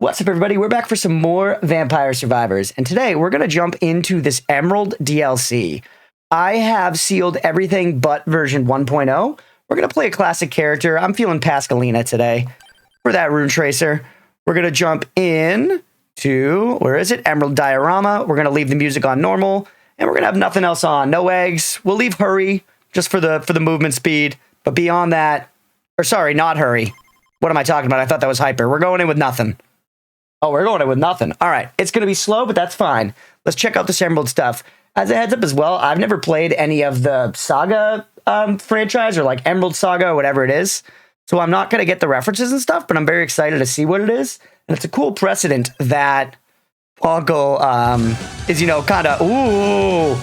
What's up, everybody? We're back for some more Vampire Survivors, and today we're going to jump into this Emerald DLC. I have sealed everything but version 1.0. We're going to play a classic character. I'm feeling Pascalina today for that rune tracer. We're going to jump in to, where is it? Emerald Diorama. We're going to leave the music on normal, and we're going to have nothing else on. No eggs. We'll leave hurry just for the movement speed, but beyond that, or sorry, not hurry. What am I talking about? I thought that was hyper. We're going in with nothing. Oh, we're going in with nothing. All right. It's going to be slow, but that's fine. Let's check out this Emerald stuff. As a heads up as well, I've never played any of the SaGa franchise or like Emerald Saga or whatever it is. So I'm not going to get the references and stuff, but I'm very excited to see what it is. And it's a cool precedent that Poncle is, you know, kind of, ooh,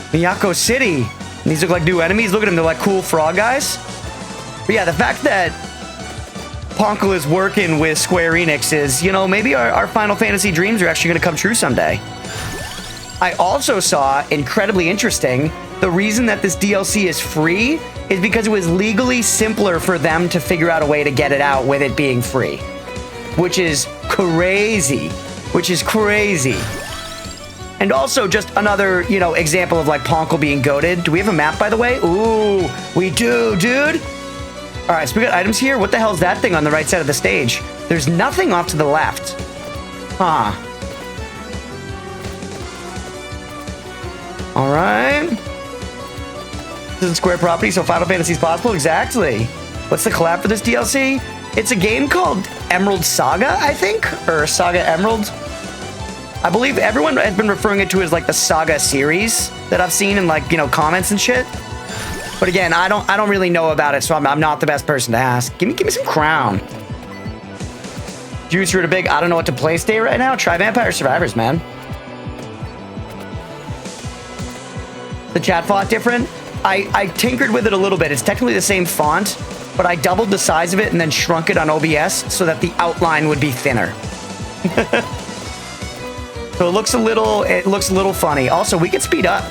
Miyako City. And these look like new enemies. Look at them. They're like cool frog guys. But yeah, the fact that Poncle is working with Square Enix is, you know, maybe our Final Fantasy dreams are actually going to come true someday. I also saw, incredibly interesting, the reason that this DLC is free is because it was legally simpler for them to figure out a way to get it out with it being free. Which is crazy. And also just another, you know, example of like Poncle being goated. Do we have a map, by the way? Ooh, we do, dude. All right, so we got items here. What the hell is that thing on the right side of the stage? There's nothing off to the left. Huh. All right. This is Square property, so Final Fantasy is possible. Exactly. What's the collab for this DLC? It's a game called Emerald Saga, I think, or Saga Emerald. I believe everyone has been referring it to as like the Saga series that I've seen in like, you know, comments and shit. But again, I don't really know about it, so I'm not the best person to ask. Give me some crown. Juice, you're a big I don't know what to play state right now. Try Vampire Survivors, man. The chat font different? I tinkered with it a little bit. It's technically the same font, but I doubled the size of it and then shrunk it on OBS so that the outline would be thinner. So it looks a little funny. Also, we can speed up.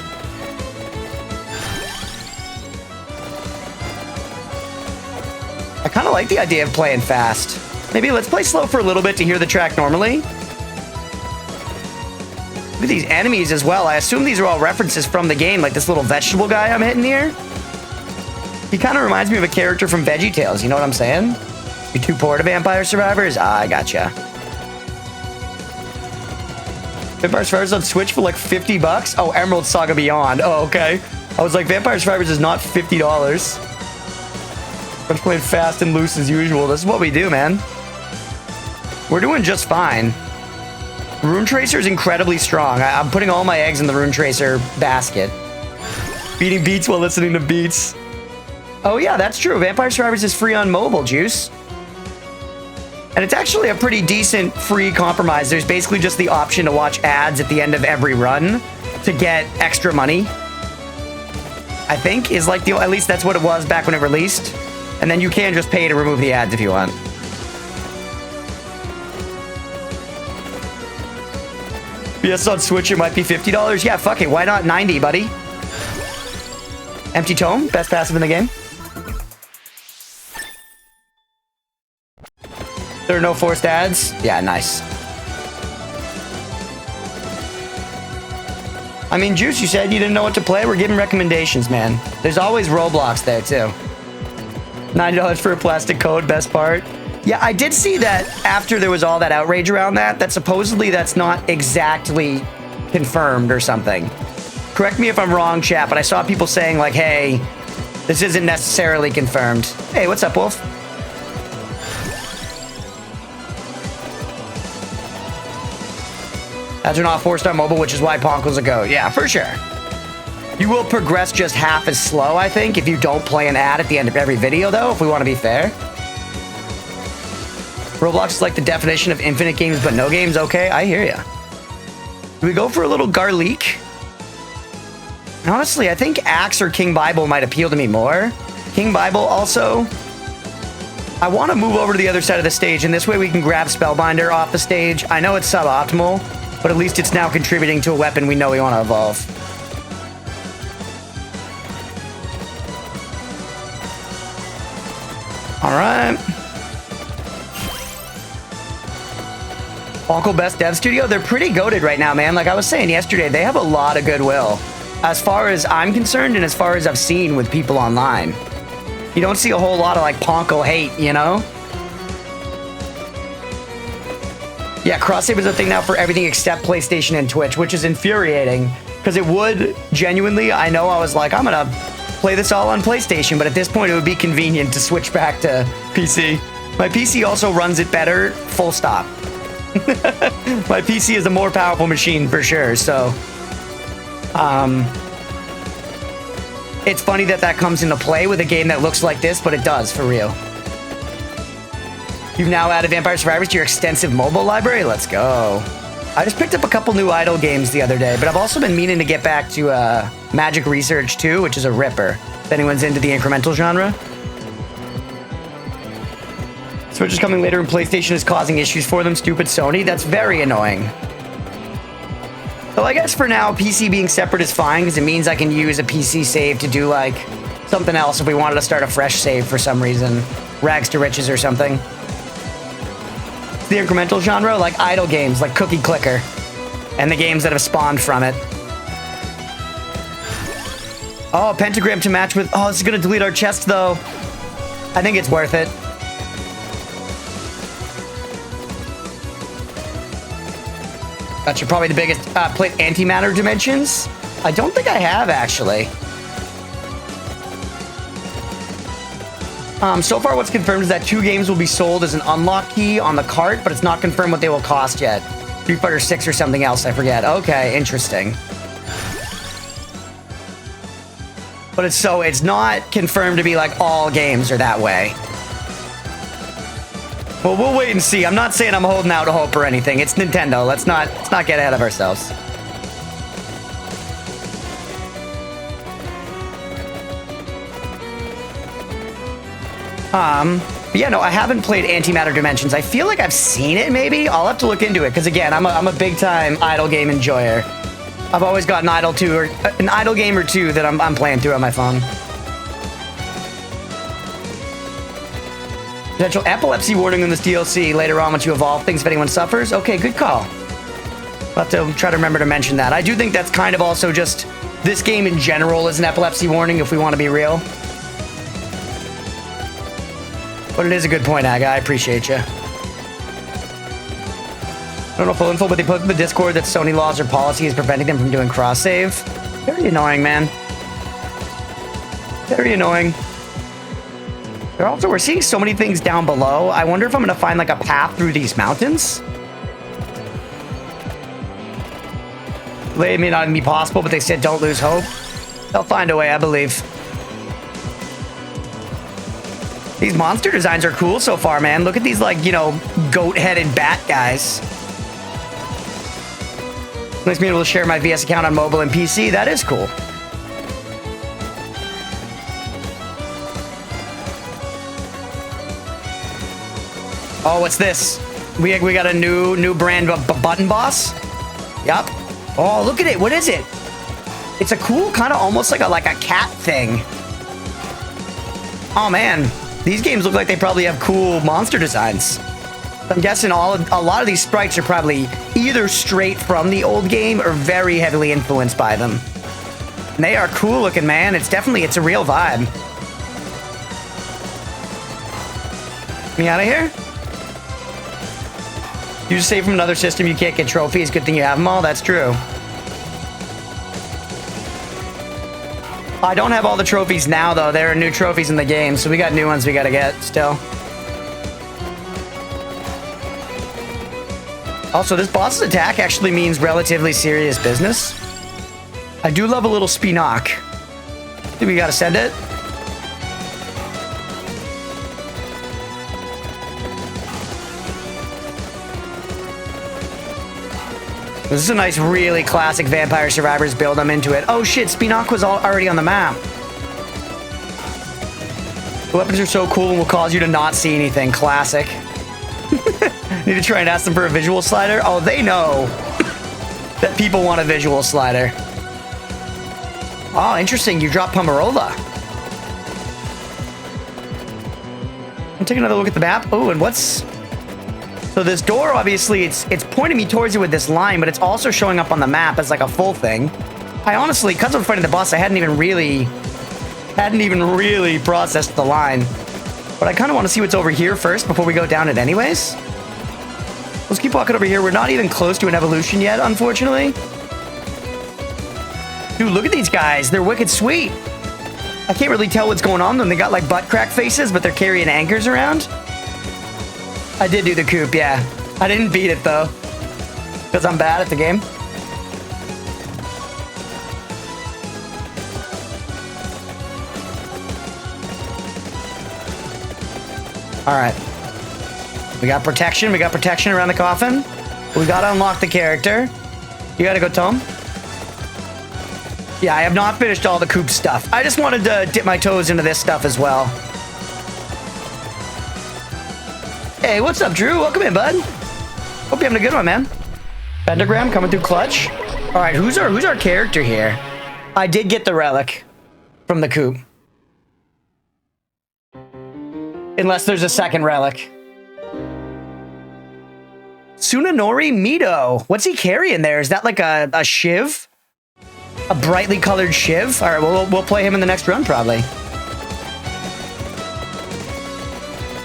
I kind of like the idea of playing fast. Maybe let's play slow for a little bit to hear the track normally. Look at these enemies as well. I assume these are all references from the game, like this little vegetable guy I'm hitting here. He kind of reminds me of a character from VeggieTales, you know what I'm saying? You too poor to Vampire Survivors? Ah, I gotcha. Vampire Survivors on Switch for like 50 bucks? Oh, Emerald Saga Beyond. Oh, okay. I was like, Vampire Survivors is not $50. I'm playing fast and loose as usual. This is what we do, man. We're doing just fine. Rune Tracer is incredibly strong. I'm putting all my eggs in the Rune Tracer basket. Beating beats while listening to beats. Oh yeah, that's true. Vampire Survivors is free on mobile, Juice. And it's actually a pretty decent free compromise. There's basically just the option to watch ads at the end of every run to get extra money. I think is like at least that's what it was back when it released. And then you can just pay to remove the ads if you want. Yes, on Switch it might be $50. Yeah, fuck it. Why not 90, buddy? Empty Tome, best passive in the game. There are no forced ads. Yeah, nice. I mean, Juice, you said you didn't know what to play. We're giving recommendations, man. There's always Roblox there, too. $9 for a plastic code, best part. Yeah, I did see that after there was all that outrage around that supposedly that's not exactly confirmed or something. Correct me if I'm wrong, chat, but I saw people saying like, hey, this isn't necessarily confirmed. Hey, what's up, Wolf? Ads are not forced on mobile, which is why Poncle's a go. Yeah, for sure. You will progress just half as slow, I think, if you don't play an ad at the end of every video, though, if we want to be fair. Roblox is like the definition of infinite games but no games. Okay, I hear ya. Do we go for a little garlic? Honestly, I think Axe or King Bible might appeal to me more. King Bible also. I want to move over to the other side of the stage, and this way we can grab Spellbinder off the stage. I know it's suboptimal, but at least it's now contributing to a weapon we know we want to evolve. All right. Poncle Best Dev Studio, they're pretty goated right now, man. Like I was saying yesterday, they have a lot of goodwill. As far as I'm concerned and as far as I've seen with people online. You don't see a whole lot of like Poncle hate, you know? Yeah, cross-save is a thing now for everything except PlayStation and Twitch, which is infuriating. Because it would, genuinely, I know I was like, I'm going to play this all on PlayStation, but at this point it would be convenient to switch back to PC. My PC also runs it better, full stop. My PC is a more powerful machine for sure, so... it's funny that that comes into play with a game that looks like this, but it does, for real. You've now added Vampire Survivors to your extensive mobile library? Let's go. I just picked up a couple new idle games the other day, but I've also been meaning to get back to Magic Research 2, which is a ripper, if anyone's into the incremental genre. Switch is coming later and PlayStation is causing issues for them. Stupid Sony. That's very annoying. So I guess for now, PC being separate is fine because it means I can use a PC save to do like something else if we wanted to start a fresh save for some reason. Rags to riches or something. The incremental genre, like idle games, like Cookie Clicker, and the games that have spawned from it. Oh, pentagram to match with... Oh, this is going to delete our chest, though. I think it's worth it. That's probably the biggest... played Antimatter Dimensions? I don't think I have, actually. So far, what's confirmed is that 2 games will be sold as an unlock key on the cart, but it's not confirmed what they will cost yet. Street Fighter 6 or something else, I forget. Okay, interesting. But it's not confirmed to be like all games are that way. Well, we'll wait and see. I'm not saying I'm holding out hope or anything. It's Nintendo. Let's not get ahead of ourselves. But yeah, no, I haven't played Antimatter Dimensions. I feel like I've seen it, maybe. I'll have to look into it, because again, I'm a big-time idle game enjoyer. I've always got an idle game or two that I'm playing through on my phone. Potential epilepsy warning in this DLC later on once you evolve things if anyone suffers. Okay, good call. I'll have to try to remember to mention that. I do think that's kind of also just... This game in general is an epilepsy warning, if we want to be real. But it is a good point, Aga. I appreciate you. I don't know full info, but they put in the Discord that Sony laws or policy is preventing them from doing cross-save. Very annoying, man. Very annoying. We're seeing so many things down below. I wonder if I'm going to find like a path through these mountains. It may not even be possible, but they said don't lose hope. They'll find a way, I believe. These monster designs are cool so far, man. Look at these, like, you know, goat-headed bat guys. Nice being able to share my VS account on mobile and PC. That is cool. Oh, what's this? We got a new brand of button boss? Yup. Oh, look at it. What is it? It's a cool, kind of almost like a cat thing. Oh, man. These games look like they probably have cool monster designs. I'm guessing a lot of these sprites are probably either straight from the old game or very heavily influenced by them. And they are cool looking, man. It's a real vibe. Get me out of here? You just save from another system, you can't get trophies. Good thing you have them all. That's true. I don't have all the trophies now, though. There are new trophies in the game, so we got new ones we gotta get still. Also, this boss's attack actually means relatively serious business. I do love a little Spinock. Do we gotta send it? This is a nice, really classic Vampire Survivors build. I'm into it. Oh shit, Spinock was already on the map. The weapons are so cool and will cause you to not see anything. Classic. Need to try and ask them for a visual slider. Oh, they know that people want a visual slider. Oh, interesting. You dropped Pomarola. I'll take another look at the map. Oh, and what's... So this door, obviously, it's pointing me towards it with this line, but it's also showing up on the map as like a full thing. I honestly, because I'm fighting the boss, I hadn't even really processed the line. But I kind of want to see what's over here first before we go down it anyways. Let's keep walking over here. We're not even close to an evolution yet, unfortunately. Dude, look at these guys. They're wicked sweet. I can't really tell what's going on with them. They got like butt crack faces, but they're carrying anchors around. I did do the coup, yeah. I didn't beat it though, because I'm bad at the game. All right. We got protection. We got protection around the coffin. We got to unlock the character. You got to go, Tom. Yeah, I have not finished all the coop stuff. I just wanted to dip my toes into this stuff as well. Hey, what's up, Drew? Welcome in, bud. Hope you're having a good one, man. Pentagram coming through clutch. All right, who's our character here? I did get the relic from the coop. Unless there's a second relic. Tsunanori Mito. What's he carrying there? Is that like a shiv? A brightly colored shiv? All right, we'll play him in the next run, probably.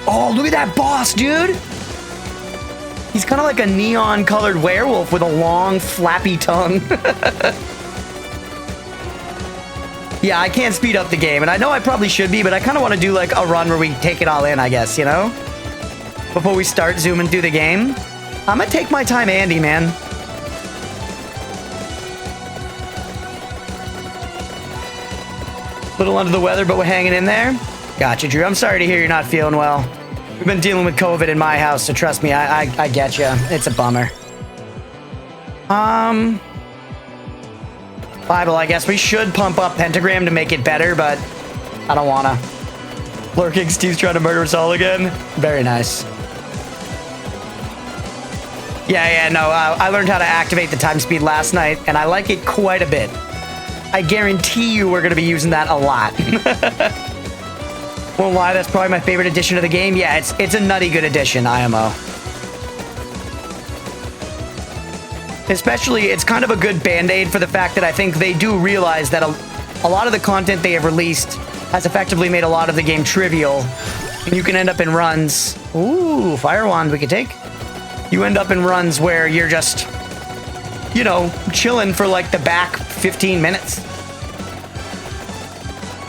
Oh, look at that boss, dude. He's kind of like a neon colored werewolf with a long, flappy tongue. Yeah, I can't speed up the game, and I know I probably should be, but I kind of want to do like a run where we take it all in, I guess, you know? Before we start zooming through the game. I'm gonna take my time, Andy, man. Little under the weather, but we're hanging in there. Gotcha, Drew. I'm sorry to hear you're not feeling well. We've been dealing with COVID in my house, so trust me, I get you. It's a bummer. Bible, I guess we should pump up Pentagram to make it better, but I don't wanna. Lurking Steve's trying to murder us all again. Very nice. Yeah, no, I learned how to activate the time speed last night, and I like it quite a bit. I guarantee you we're gonna be using that a lot. Won't lie, that's probably my favorite edition of the game. Yeah, it's a nutty good edition, IMO. Especially, it's kind of a good band-aid for the fact that I think they do realize that a lot of the content they have released has effectively made a lot of the game trivial. And you can end up in runs. Ooh, fire wand we could take. You end up in runs where you're just, you know, chilling for like the back 15 minutes.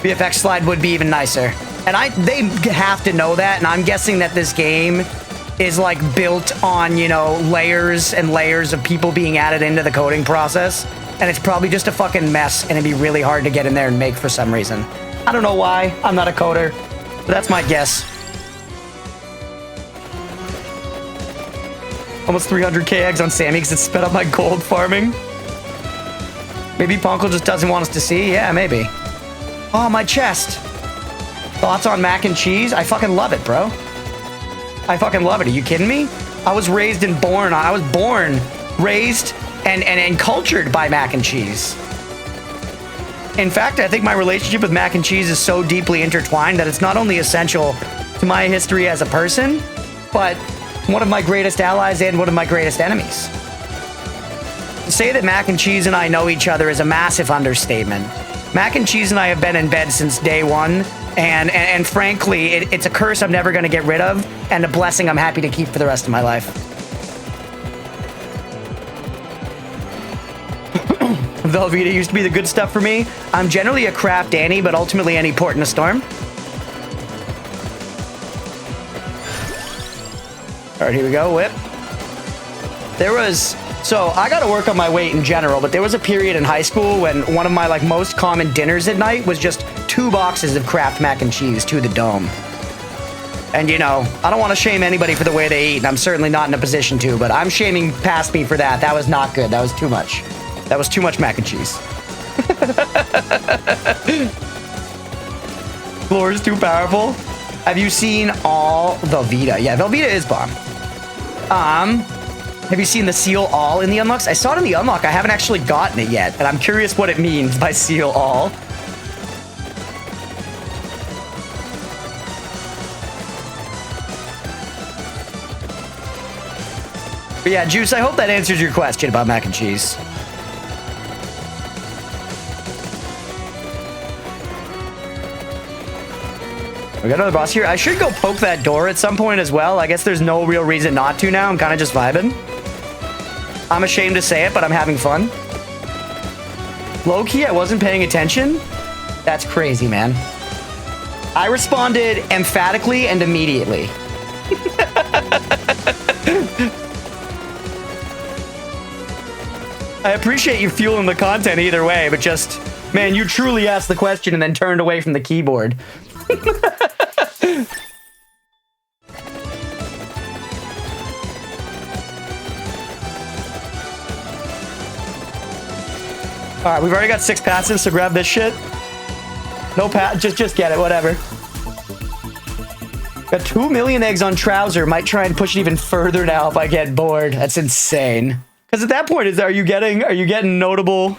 VFX slide would be even nicer. And they have to know that, and I'm guessing that this game is like built on, you know, layers and layers of people being added into the coding process, and it's probably just a fucking mess, and it'd be really hard to get in there and make for some reason. I don't know why. I'm not a coder, but that's my guess. Almost 300k eggs on Sammy because it sped up my gold farming. Maybe Poncle just doesn't want us to see. Yeah, maybe. Oh, my chest. Thoughts on mac and cheese? I fucking love it, bro. I fucking love it. Are you kidding me? I was raised, raised, and cultured by mac and cheese. In fact, I think my relationship with mac and cheese is so deeply intertwined that it's not only essential to my history as a person, but one of my greatest allies and one of my greatest enemies. To say that mac and cheese and I know each other is a massive understatement. Mac and cheese and I have been in bed since day one. And frankly, it's a curse I'm never going to get rid of, and a blessing I'm happy to keep for the rest of my life. Velveeta used to be the good stuff for me. I'm generally a craft Danny, but ultimately any port in a storm. All right, here we go, whip. So I got to work on my weight in general, but there was a period in high school when one of my like most common dinners at night was just 2 boxes of Kraft mac and cheese to the dome. And you know, I don't want to shame anybody for the way they eat, and I'm certainly not in a position to, but I'm shaming past me for that. That was not good. That was too much. That was too much mac and cheese. Floor is too powerful. Have you seen all Velveeta? Yeah, Velveeta is bomb. Have you seen the seal all in the unlocks? I saw it in the unlock. I haven't actually gotten it yet, and I'm curious what it means by seal all. But yeah, Juice, I hope that answers your question about mac and cheese. We got another boss here. I should go poke that door at some point as well. I guess there's no real reason not to now. I'm kind of just vibing. I'm ashamed to say it, but I'm having fun. Low-key, I wasn't paying attention. That's crazy, man. I responded emphatically and immediately. I appreciate you fueling the content either way, but just, man, you truly asked the question and then turned away from the keyboard. All right, we've already got 6 passives, so grab this shit. No just get it, whatever. Got 2 million eggs on Trouser. Might try and push it even further now if I get bored. That's insane. Because at that point, are you getting notable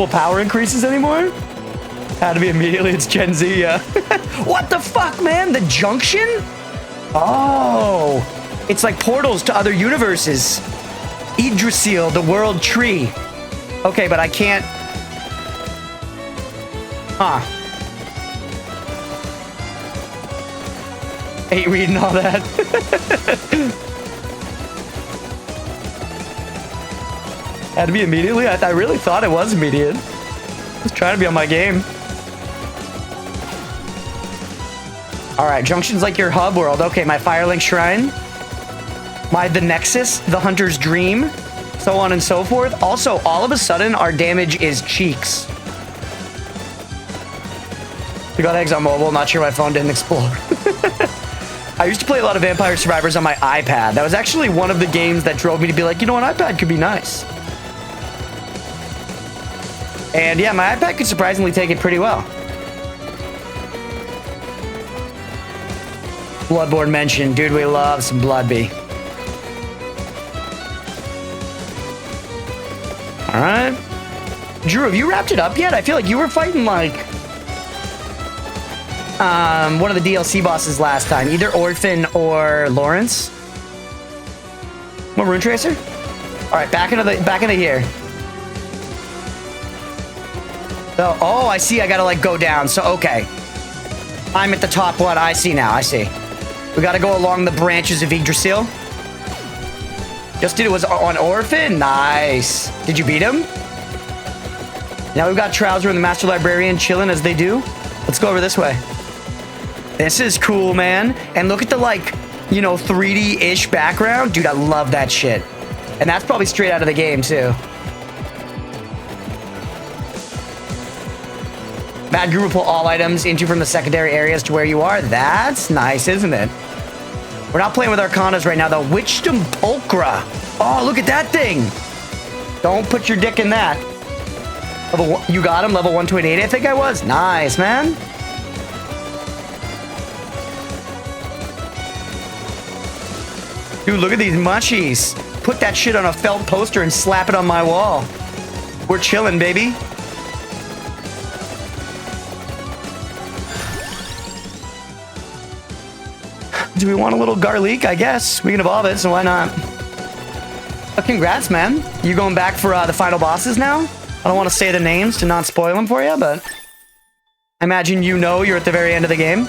power increases anymore? Had to be immediately. It's Gen Z. Yeah. What the fuck, man? The junction? Oh, it's like portals to other universes. Yggdrasil, the world tree. Okay, but I can't. Huh. Ain't reading all that. Had to be immediately? I really thought it was immediate. I was trying to be on my game. Alright, Junction's like your hub world. Okay, my Firelink Shrine. The Nexus, the Hunter's Dream, so on and so forth. Also, all of a sudden, our damage is cheeks. We got eggs on mobile. Not sure my phone didn't explode. I used to play a lot of Vampire Survivors on my iPad. That was actually one of the games that drove me to be like, you know, an iPad could be nice. And yeah, my iPad could surprisingly take it pretty well. Bloodborne mentioned. Dude, we love some Bloodby. Alright. Drew, have you wrapped it up yet? I feel like you were fighting like one of the DLC bosses last time. Either Orphan or Lawrence. More Rune Tracer? Alright, back into here. So, oh, I see. I gotta like go down. So, okay. I'm at the top one. I see now. I see. We gotta go along the branches of Yggdrasil. Just did it was on Orphan. Nice. Did you beat him? Now we've got Trouser and the Master Librarian chilling as they do. Let's go over this way. This is cool, man. And look at the like, you know, 3D-ish background. Dude, I love that shit. And that's probably straight out of the game too. Bad group will pull all items into from the secondary areas to where you are. That's nice, isn't it? We're not playing with Arcanas right now, though. Wisdom Pulchra. Oh, look at that thing. Don't put your dick in that. You got him, level 128, I think I was. Nice, man. Dude, look at these munchies. Put that shit on a felt poster and slap it on my wall. We're chilling, baby. Do we want a little garlic? I guess. We can evolve it, so why not? But congrats, man. You going back for the final bosses now? I don't want to say the names to not spoil them for you, but I imagine you know you're at the very end of the game.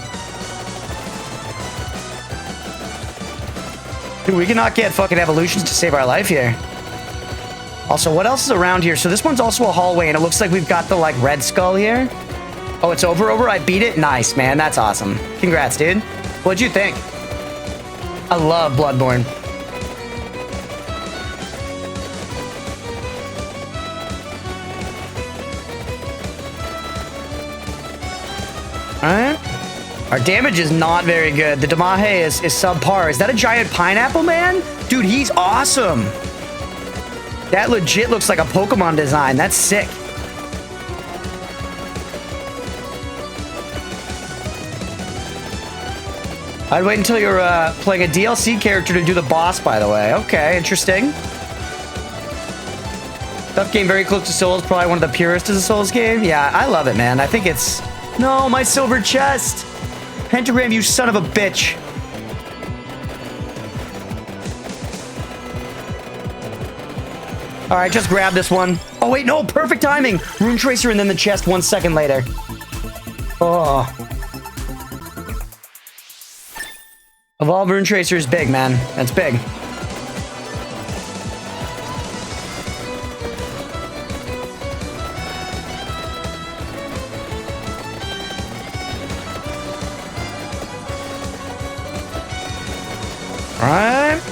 Dude, we cannot get fucking evolutions to save our life here. Also, what else is around here? So this one's also a hallway, and it looks like we've got the, like, red skull here. Oh, it's over? I beat it? Nice, man. That's awesome. Congrats, dude. What'd you think? I love Bloodborne. Alright. Our damage is not very good. The Damahe is subpar. Is that a giant pineapple, man? Dude, he's awesome. That legit looks like a Pokemon design. That's sick. I'd wait until you're playing a DLC character to do the boss, by the way. Okay, interesting. Tough game, very close to Souls. Probably one of the purest as a Souls game. Yeah, I love it, man. I think it's... No, my silver chest! Pentagram, you son of a bitch. All right, just grab this one. Oh, wait, no, perfect timing. Rune Tracer and then the chest 1 second later. Oh. Evolve Rune Tracer is big, man. That's big. Alright.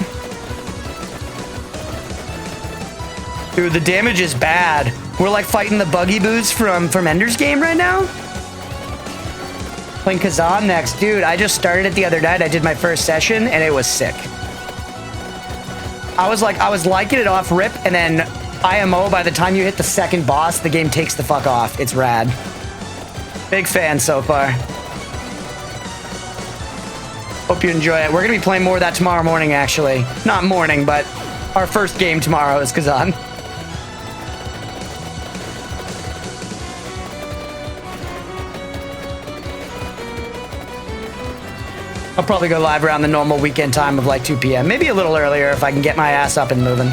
Dude, the damage is bad. We're like fighting the buggy boos from Ender's Game right now. Playing Kazan next. Dude, I just started it the other night. I did my first session and it was sick. I was liking it off rip, and then IMO, by the time you hit the second boss, the game takes the fuck off. It's rad. Big fan so far. Hope you enjoy it. We're going to be playing more of that tomorrow morning, actually. Not morning, but our first game tomorrow is Kazan. I'll probably go live around the normal weekend time of like 2 p.m. Maybe a little earlier if I can get my ass up and moving.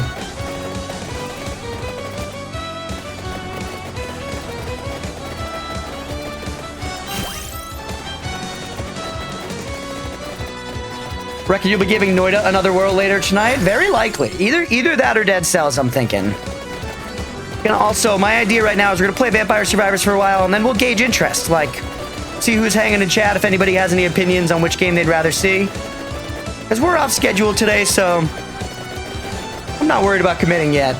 Reckon you'll be giving Noida another whirl later tonight? Very likely. Either that or Dead Cells, I'm thinking. And also, my idea right now is we're going to play Vampire Survivors for a while, and then we'll gauge interest. Like, see who's hanging in chat, if anybody has any opinions on which game they'd rather see. Because we're off schedule today, so I'm not worried about committing yet.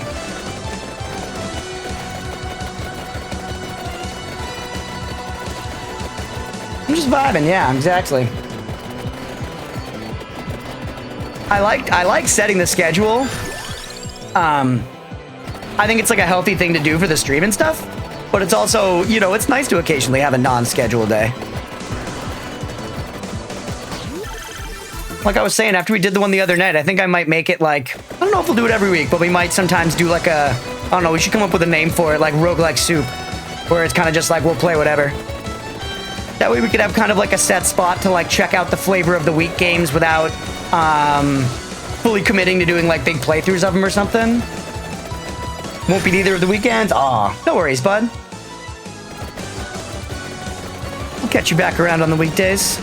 I'm just vibing, yeah, exactly. I like setting the schedule. I think it's like a healthy thing to do for the stream and stuff, but it's also, you know, it's nice to occasionally have a non-scheduled day. Like I was saying, after we did the one the other night, I think I might make it like, I don't know if we'll do it every week, but we might sometimes do like a, I don't know, we should come up with a name for it, like Roguelike Soup, where it's kind of just like, we'll play whatever. That way we could have kind of like a set spot to like check out the flavor of the week games without fully committing to doing like big playthroughs of them or something. Won't be either of the weekends? Aw, no worries, bud. We'll catch you back around on the weekdays.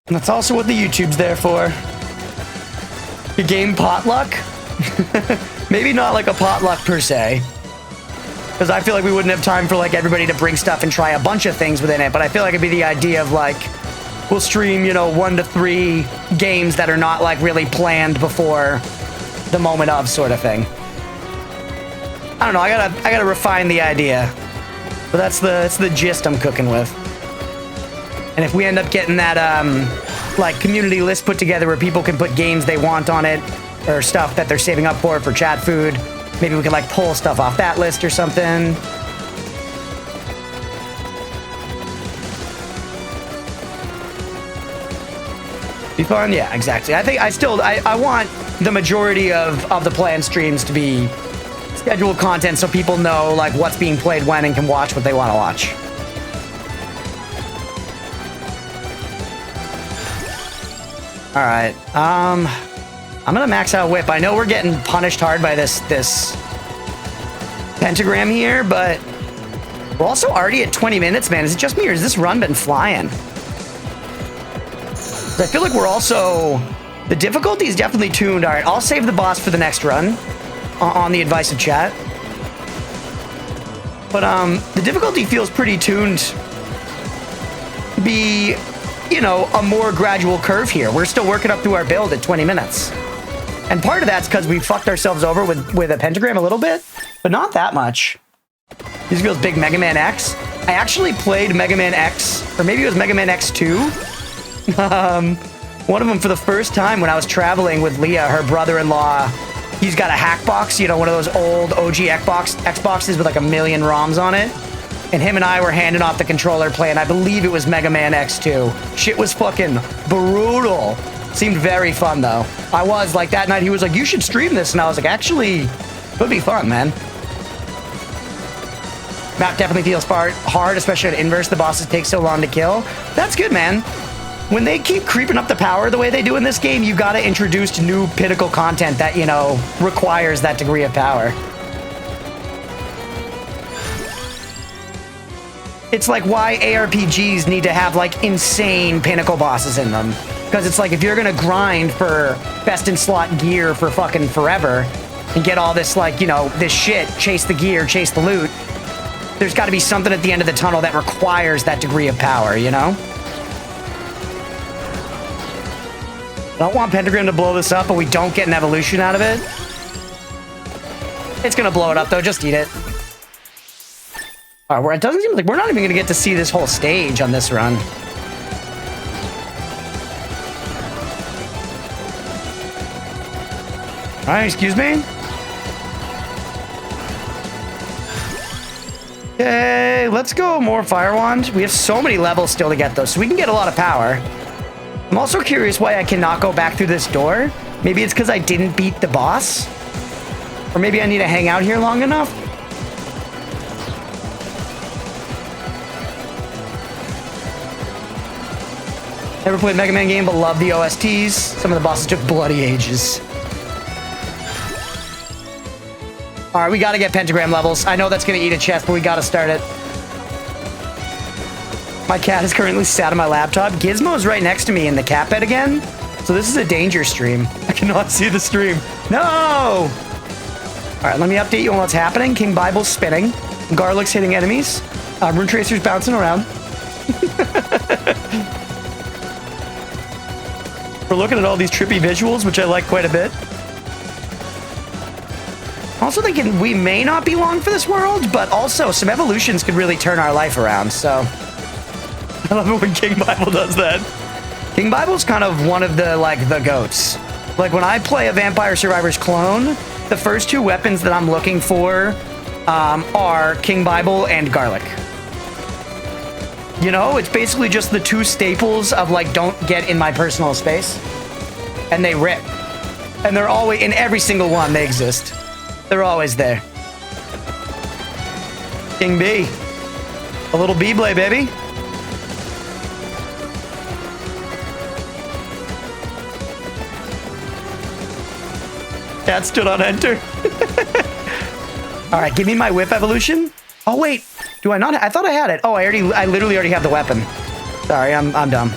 And that's also what the YouTube's there for. Your game potluck? Maybe not like a potluck per se. Because I feel like we wouldn't have time for like everybody to bring stuff and try a bunch of things within it. But I feel like it'd be the idea of like, we'll stream, you know, 1 to 3 games that are not like really planned before the moment of sort of thing. I don't know, I gotta refine the idea. But that's the gist I'm cooking with. And if we end up getting that like community list put together where people can put games they want on it or stuff that they're saving up for chat food, maybe we can like pull stuff off that list or something. Be fun? Yeah, exactly. I think I want the majority of the planned streams to be scheduled content so people know like what's being played when and can watch what they want to watch. All right. I'm gonna max out whip. I know we're getting punished hard by this pentagram here, but we're also already at 20 minutes, man. Is it just me or has this run been flying? I feel like we're also, the difficulty is definitely tuned. All right, I'll save the boss for the next run on the advice of chat. But the difficulty feels pretty tuned to be, you know, a more gradual curve here. We're still working up through our build at 20 minutes. And part of that's because we fucked ourselves over with a pentagram a little bit, but not that much. This feels big Mega Man X. I actually played Mega Man X, or maybe it was Mega Man X2. One of them for the first time when I was traveling with Leah, her brother-in-law. He's got a hack box, you know, one of those old OG Xboxes with like 1 million ROMs on it. And him and I were handing off the controller playing, I believe it was Mega Man X2. Shit was fucking brutal. Seemed very fun though. I was like, that night he was like, you should stream this. And I was like, actually, it would be fun, man. Map definitely feels hard, especially at inverse. The bosses take so long to kill. That's good, man. when they keep creeping up the power the way they do in this game, you gotta introduce new pinnacle content that, you know, requires that degree of power. It's like why ARPGs need to have like insane pinnacle bosses in them. Because it's like if you're gonna grind for best in slot gear for fucking forever and get all this like, you know, this shit, chase the gear, chase the loot, there's gotta be something at the end of the tunnel that requires that degree of power, you know? I don't want Pentagram to blow this up, but we don't get an evolution out of it. It's gonna blow it up though, just eat it. All right, it doesn't seem like we're not even gonna get to see this whole stage on this run. All right, excuse me. Okay, let's go more Fire Wand. We have so many levels still to get though, so we can get a lot of power. I'm also curious why I cannot go back through this door. Maybe it's because I didn't beat the boss. Or maybe I need to hang out here long enough. Never played a Mega Man game, but love the OSTs. Some of the bosses took bloody ages. All right, we got to get Pentagram levels. I know that's going to eat a chest, but we got to start it. My cat is currently sat on my laptop. Gizmo's right next to me in the cat bed again. So this is a danger stream. I cannot see the stream. No! All right, let me update you on what's happening. King Bible's spinning. Garlic's hitting enemies. Rune Tracer's bouncing around. We're looking at all these trippy visuals, which I like quite a bit. Also thinking we may not be long for this world, but also some evolutions could really turn our life around, so... I love it when King Bible does that. King Bible's kind of one of the, like, the goats. Like, when I play a Vampire Survivors clone, the first two weapons that I'm looking for are King Bible and Garlic. You know, it's basically just the two staples of, like, don't get in my personal space. And they rip. And they're always, in every single one, they exist. They're always there. King B. A little B-blade, baby. Cat stood on enter. All right, give me my whip evolution. Oh, wait. Do I not? I thought I had it. Oh, I literally already have the weapon. Sorry, I'm dumb.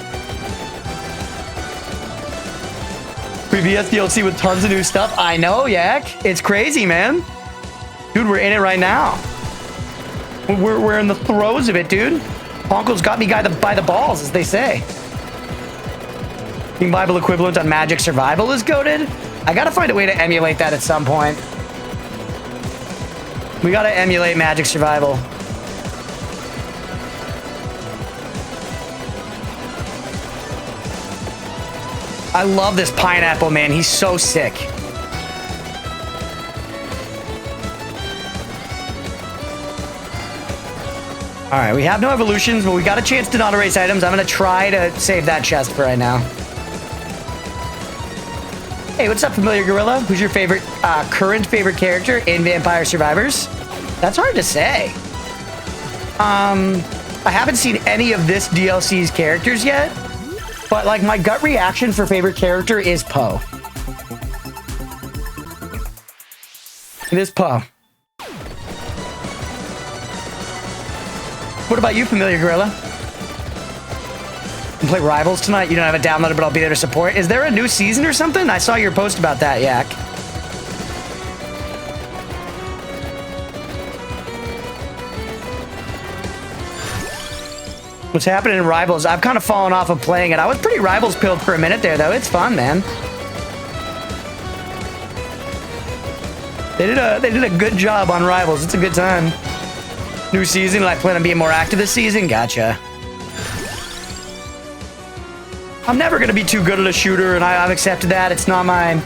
Previous DLC with tons of new stuff. I know, Yak. It's crazy, man. Dude, we're in it right now. We're in the throes of it, dude. Poncle's got me by the balls, as they say. King Bible equivalent on Magic Survival is goated. I gotta find a way to emulate that at some point. We gotta emulate Magic Survival. I love this pineapple, man. He's so sick. All right, we have no evolutions, but we got a chance to not erase items. I'm gonna try to save that chest for right now. Hey, what's up, Familiar Gorilla? Who's your favorite, current favorite character in Vampire Survivors? That's hard to say. I haven't seen any of this DLC's characters yet, but like my gut reaction for favorite character is Poe. It is Poe. What about you, Familiar Gorilla? You play Rivals tonight? You don't have it downloaded, but I'll be there to support. Is there a new season or something? I saw your post about that, Yak. What's happening in Rivals? I've kind of fallen off of playing it. I was pretty Rivals pilled for a minute there, though. It's fun, man. They did a good job on Rivals. It's a good time. New season, and I plan on being more active this season? Gotcha. I'm never going to be too good at a shooter, and I've accepted that. It's not my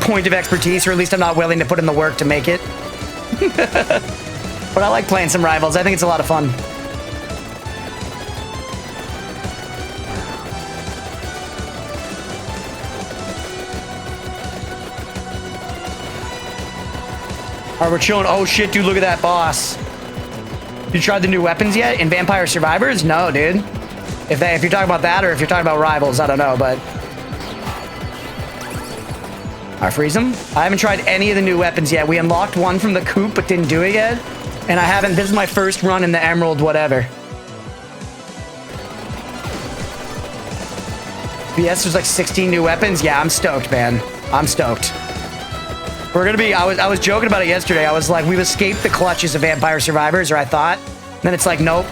point of expertise, or at least I'm not willing to put in the work to make it. But I like playing some Rivals. I think it's a lot of fun. All right, we're chilling. Oh, shit, dude, look at that boss. You tried the new weapons yet in Vampire Survivors? No, dude. If you're talking about that or if you're talking about rivals, I don't know, but... Alright, freeze him. I haven't tried any of the new weapons yet. We unlocked one from the coop, but didn't do it yet. And I haven't... This is my first run in the Emerald whatever. Yes, there's like 16 new weapons. Yeah, I'm stoked, man. I'm stoked. We're gonna be... I was joking about it yesterday. I was like, we've escaped the clutches of Vampire Survivors, or I thought. Then it's like, nope.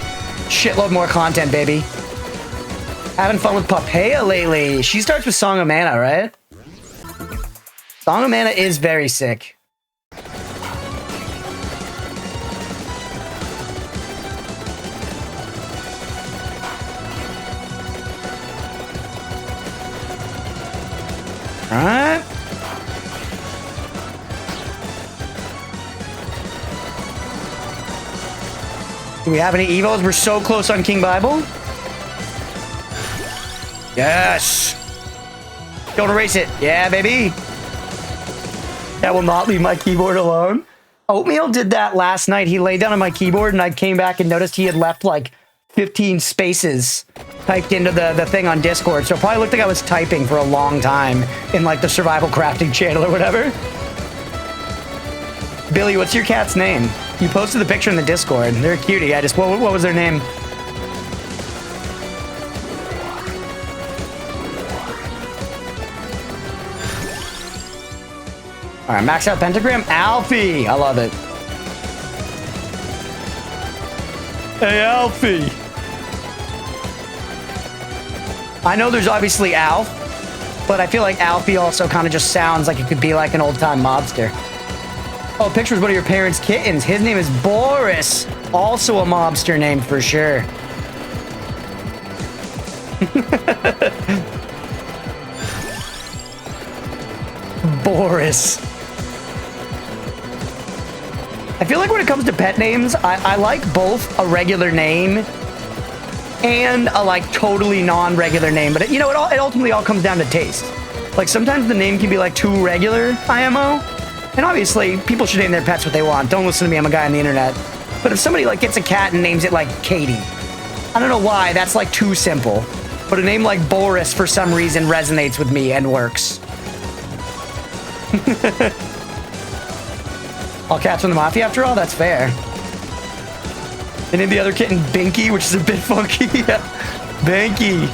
Shitload more content, baby. Having fun with Papaya lately. She starts with Song of Mana, right? Song of Mana is very sick. Alright. Do we have any evos? We're so close on King Bible. Yes. Don't erase it. Yeah, baby. That will not leave my keyboard alone. Oatmeal did that last night. He laid down on my keyboard and I came back and noticed he had left like 15 spaces typed into the thing on Discord. So it probably looked like I was typing for a long time in like the survival crafting channel or whatever. Billy, what's your cat's name? You posted the picture in the Discord. They're a cutie. What was their name? All right, max out pentagram. Alfie, I love it. Hey, Alfie. I know there's obviously Alf, but I feel like Alfie also kind of just sounds like it could be like an old-time mobster. Oh, picture's one of your parents' kittens. His name is Boris. Also a mobster name for sure. Boris. I feel like when it comes to pet names, I like both a regular name and a like totally non-regular name. But you know, it ultimately all comes down to taste. Like sometimes the name can be like too regular, IMO. And obviously, people should name their pets what they want. Don't listen to me, I'm a guy on the internet. But if somebody like gets a cat and names it like Katie, I don't know why, that's like too simple. But a name like Boris for some reason resonates with me and works. All cats from the mafia after all? That's fair. They named the other kitten Binky, which is a bit funky. Binky.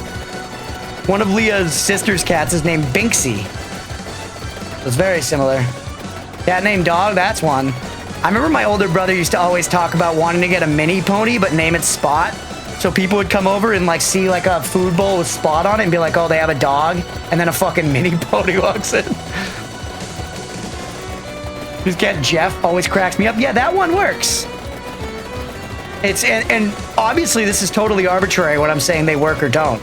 One of Leah's sister's cats is named Binksy. It's very similar. Cat named Dog, that's one. I remember my older brother used to always talk about wanting to get a mini pony, but name it Spot. So people would come over and like see like a food bowl with Spot on it and be like, oh, they have a dog. And then a fucking mini pony walks in. His cat Jeff always cracks me up. Yeah, that one works. And obviously this is totally arbitrary when I'm saying they work or don't.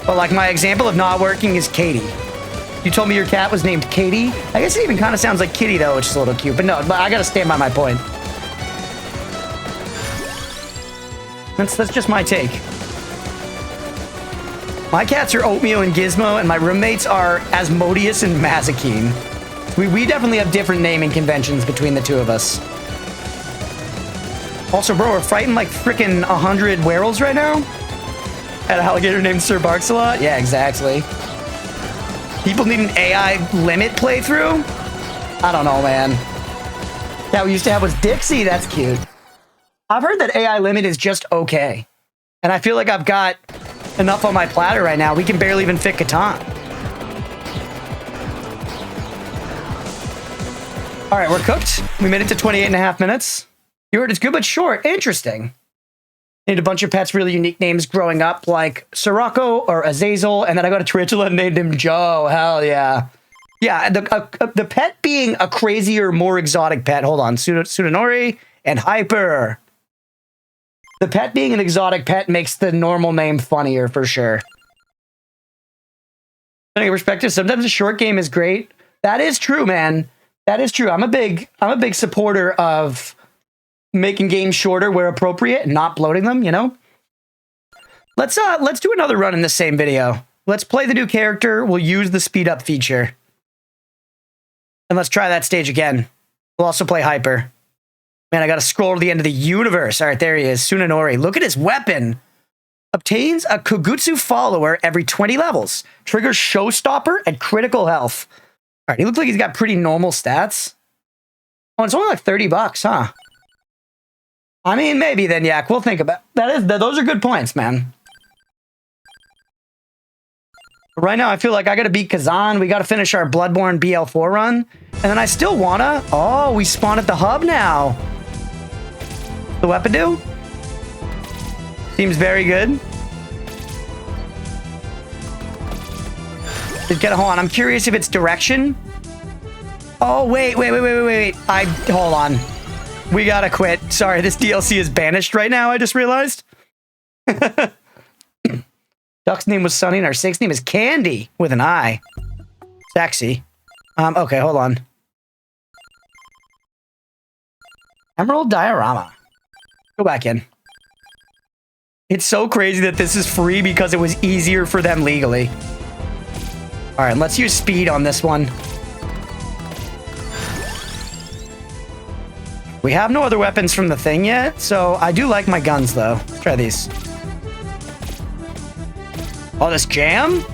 But like my example of not working is Katie. You told me your cat was named Katie. I guess it even kind of sounds like Kitty though, which is a little cute. But no, I gotta stand by my point. That's just my take. My cats are Oatmeal and Gizmo, and my roommates are Asmodeus and Mazikeen. We definitely have different naming conventions between the two of us. Also, bro, we're fighting like freaking 100 werewolves right now? At an alligator named Sir Barks-a-Lot? Yeah, exactly. People need an AI limit playthrough? I don't know, man. That we used to have was Dixie. That's cute. I've heard that AI limit is just okay. And I feel like I've got enough on my platter right now. We can barely even fit Catan. All right, we're cooked. We made it to 28.5 minutes. You heard it's good but short. Interesting. Named a bunch of pets, really unique names growing up, like Sirocco or Azazel, and then I got a tarantula and named him Joe. Hell yeah. Yeah, the pet being a crazier, more exotic pet. Hold on. Sunanori and Hyper. The pet being an exotic pet makes the normal name funnier, for sure. From a perspective, sometimes a short game is great. That is true, man. That is true. I'm a big supporter of making games shorter where appropriate and not bloating them, you know? Let's do another run in the same video. Let's play the new character. We'll use the speed up feature. And let's try that stage again. We'll also play Hyper. Man, I gotta scroll to the end of the universe. All right, there he is. Sunanori. Look at his weapon. Obtains a Kugutsu follower every 20 levels. Triggers Showstopper and critical health. All right, he looks like he's got pretty normal stats. Oh, it's only like $30, huh? I mean, maybe then, Yak. We'll think about that. Those are good points, man. Right now, I feel like I got to beat Kazan. We got to finish our Bloodborne BL4 run. And then I still want to... Oh, we spawn at the hub now. The weapon do? Seems very good. Hold on. I'm curious if it's direction. Oh, wait. Hold on. We got to quit. Sorry, this DLC is banished right now, I just realized. Duck's name was Sunny, and our sixth name is Candy, with an I. Sexy. Okay, hold on. Emerald Diorama. Go back in. It's so crazy that this is free because it was easier for them legally. All right, let's use speed on this one. We have no other weapons from the thing yet, so I do like my guns, though. Let's try these. Oh, this jam?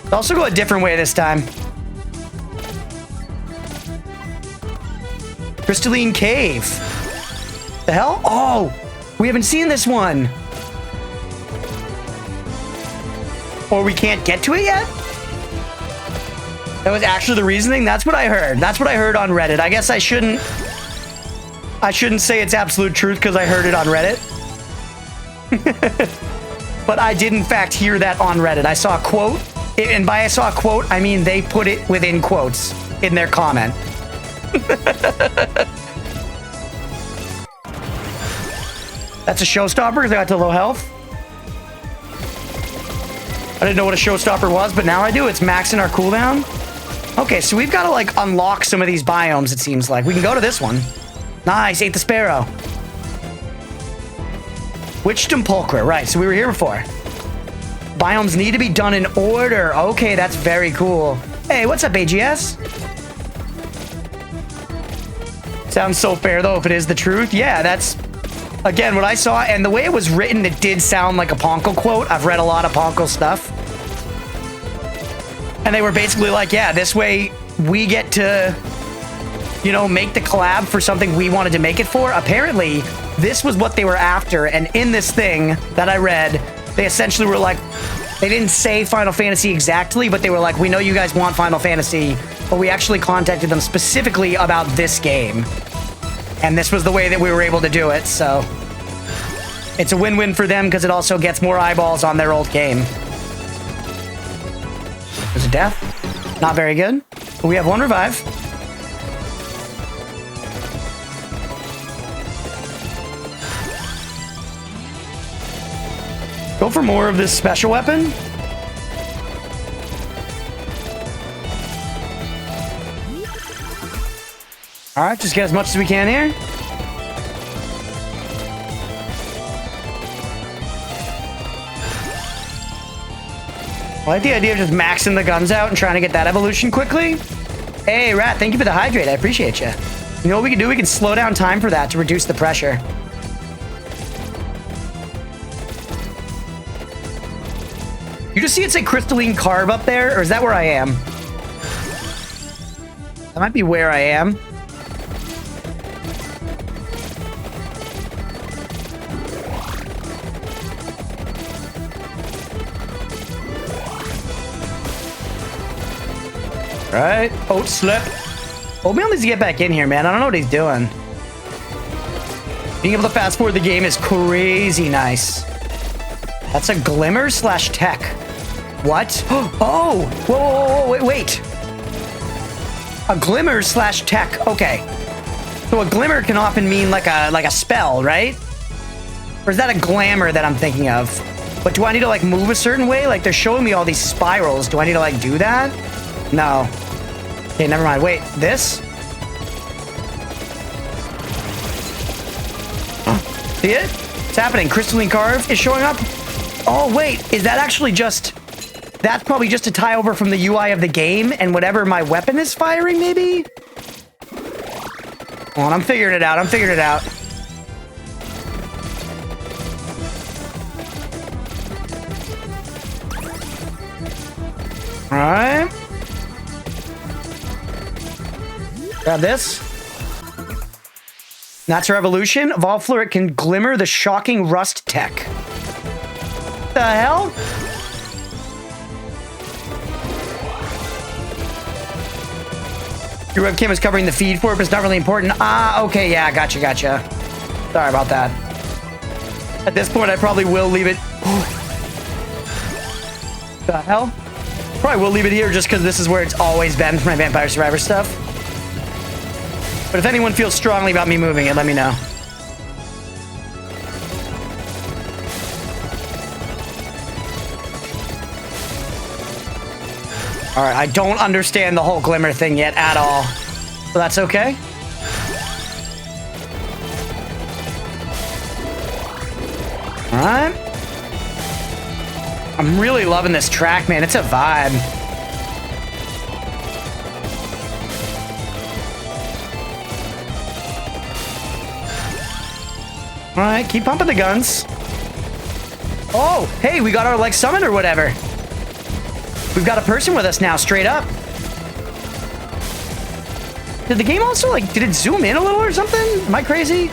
Let's also go a different way this time. Crystalline Cave. The hell? Oh, we haven't seen this one. Or we can't get to it yet? That was actually the reasoning? That's what I heard. That's what I heard on Reddit. I guess I shouldn't say it's absolute truth because I heard it on Reddit. But I did, in fact, hear that on Reddit. I saw a quote, and by I saw a quote, I mean they put it within quotes in their comment. That's a showstopper because I got to low health. I didn't know what a showstopper was, but now I do. It's maxing our cooldown. Okay, so we've got to, like, unlock some of these biomes, it seems like. We can go to this one. Nice, ate the sparrow. Witchdom Pulchra, right, so we were here before. Biomes need to be done in order. Okay, that's very cool. Hey, what's up, AGS? Sounds so fair, though, if it is the truth. Yeah, that's, again, what I saw. And the way it was written, it did sound like a Poncle quote. I've read a lot of Poncle stuff. And they were basically like, yeah, this way we get to, you know, make the collab for something we wanted to make it for. Apparently, this was what they were after. And in this thing that I read, they essentially were like, they didn't say Final Fantasy exactly, but they were like, we know you guys want Final Fantasy, but we actually contacted them specifically about this game. And this was the way that we were able to do it, so it's a win-win for them because it also gets more eyeballs on their old game. There's a death. Not very good. But we have one revive. Go for more of this special weapon. All right, just get as much as we can here. I like the idea of just maxing the guns out and trying to get that evolution quickly. Hey, Rat, thank you for the hydrate. I appreciate you. You know what we can do? We can slow down time for that to reduce the pressure. You just see it say Crystalline Carve up there, or is that where I am? That might be where I am. Right, Oat Slip. Oatmeal needs to get back in here, man. I don't know what he's doing. Being able to fast forward the game is crazy nice. That's a glimmer slash tech. What? Oh, whoa, wait. A glimmer slash tech. Okay. So a glimmer can often mean like a spell, right? Or is that a glamour that I'm thinking of? But do I need to like move a certain way? Like they're showing me all these spirals. Do I need to like do that? No. Okay, never mind. Wait, this? See it? It's happening. Crystalline Carve is showing up. Oh, wait. Is that actually just... That's probably just a tie over from the UI of the game and whatever my weapon is firing, maybe? Hold on, I'm figuring it out. I'm figuring it out. All right. Grab this. Natural evolution. Evolve Fluid can glimmer the shocking rust tech. The hell? Your webcam is covering the feed for it, but it's not really important. Ah, okay, yeah, gotcha. Sorry about that. At this point, I probably will leave it. The hell? Probably will leave it here just because this is where it's always been for my Vampire Survivor stuff. But if anyone feels strongly about me moving it, let me know. All right, I don't understand the whole glimmer thing yet at all. So that's okay. All right. I'm really loving this track, man. It's a vibe. All right, keep pumping the guns. Oh, hey, we got our, like, summon or whatever. We've got a person with us now, straight up. Did the game also, like, did it zoom in a little or something? Am I crazy?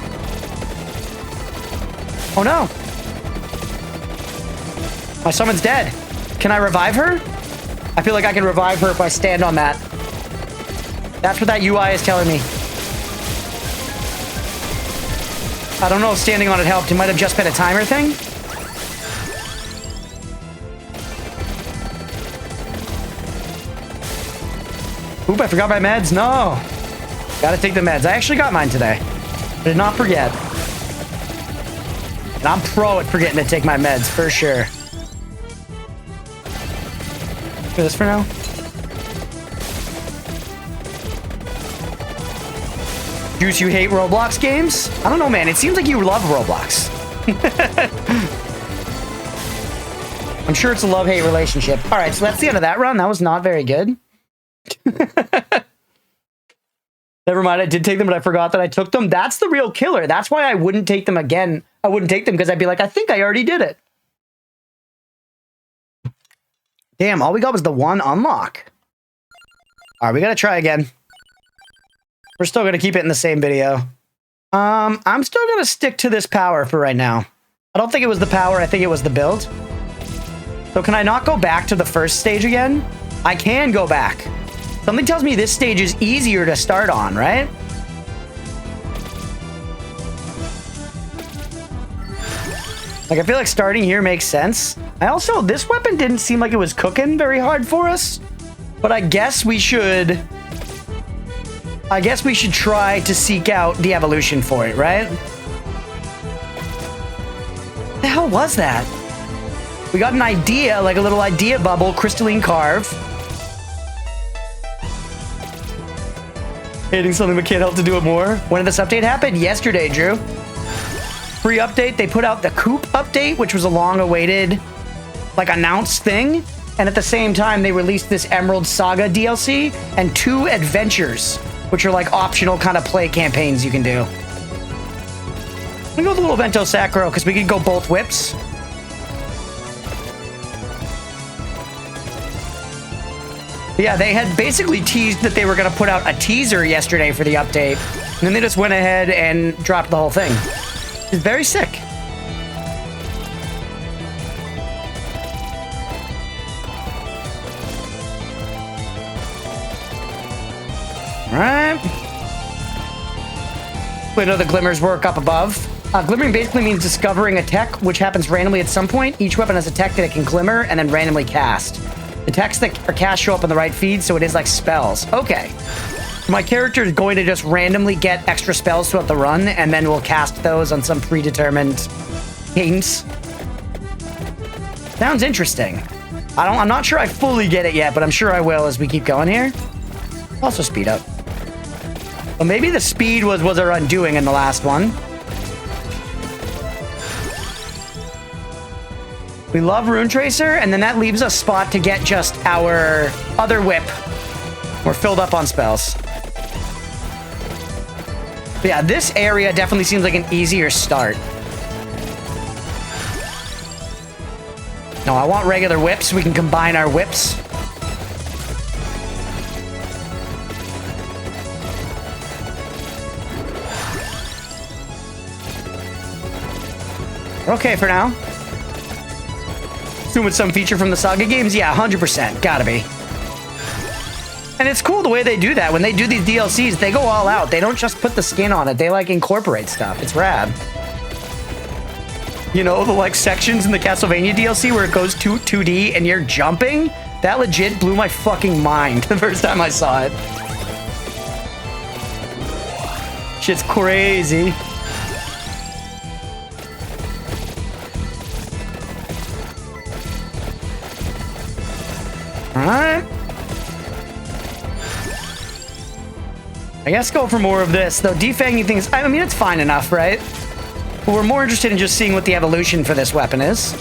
Oh, no. My summon's dead. Can I revive her? I feel like I can revive her if I stand on that. That's what that UI is telling me. I don't know if standing on it helped. It might have just been a timer thing. Oop, I forgot my meds. No. Gotta take the meds. I actually got mine today. I did not forget. And I'm pro at forgetting to take my meds, for sure. Do this for now. Juice, you hate Roblox games? I don't know, man. It seems like you love Roblox. I'm sure it's a love-hate relationship. All right, so that's the end of that run. That was not very good. Never mind, I did take them, but I forgot that I took them. That's the real killer. That's why I wouldn't take them again. I wouldn't take them because I'd be like, I think I already did it. Damn, all we got was the one unlock. All right, we got to try again. We're still going to keep it in the same video. I'm still going to stick to this power for right now. I don't think it was the power. I think it was the build. So can I not go back to the first stage again? I can go back. Something tells me this stage is easier to start on, right? Like, I feel like starting here makes sense. This weapon didn't seem like it was cooking very hard for us. But I guess we should try to seek out the evolution for it, right? What the hell was that? We got an idea, like a little idea bubble, crystalline carve. Hating something but can't help to do it more. When did this update happen? Yesterday, Drew. Free update. They put out the Coop update, which was a long-awaited, like, announced thing. And at the same time, they released this Emerald SaGa DLC and 2 adventures, which are like optional kind of play campaigns you can do. I'm gonna go with a little Vento Sacro because we could go both whips. Yeah, they had basically teased that they were going to put out a teaser yesterday for the update. And then they just went ahead and dropped the whole thing. It's very sick. All right. We know the glimmers work up above. Glimmering basically means discovering a tech, which happens randomly at some point. Each weapon has a tech that it can glimmer and then randomly cast. The techs that are cast show up in the right feed, so it is like spells. Okay. My character is going to just randomly get extra spells throughout the run, and then we'll cast those on some predetermined cadence. Sounds interesting. I'm not sure I fully get it yet, but I'm sure I will as we keep going here. Also speed up. Well, maybe the speed was our undoing in the last one. We love Rune Tracer, and then that leaves us a spot to get just our other whip. We're filled up on spells. But yeah, this area definitely seems like an easier start. No, I want regular whips. We can combine our whips. We're okay for now. Assume it's some feature from the SaGa games? Yeah, 100%. Gotta be. And it's cool the way they do that. When they do these DLCs, they go all out. They don't just put the skin on it. They, like, incorporate stuff. It's rad. You know, the, like, sections in the Castlevania DLC where it goes 2D and you're jumping? That legit blew my fucking mind the first time I saw it. Shit's crazy. Alright. I guess go for more of this, though defanging things, I mean, it's fine enough, right? But we're more interested in just seeing what the evolution for this weapon is.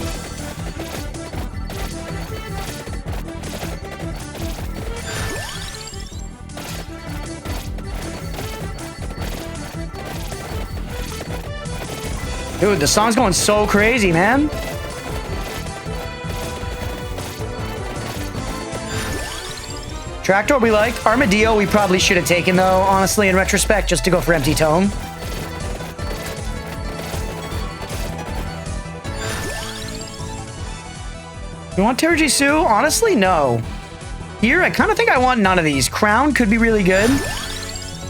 Dude, the song's going so crazy, man. Tractor we liked. Armadillo we probably should have taken, though, honestly, in retrospect, just to go for Empty Tome. You want Terry Sue? Honestly, no. Here, I kind of think I want none of these. Crown could be really good.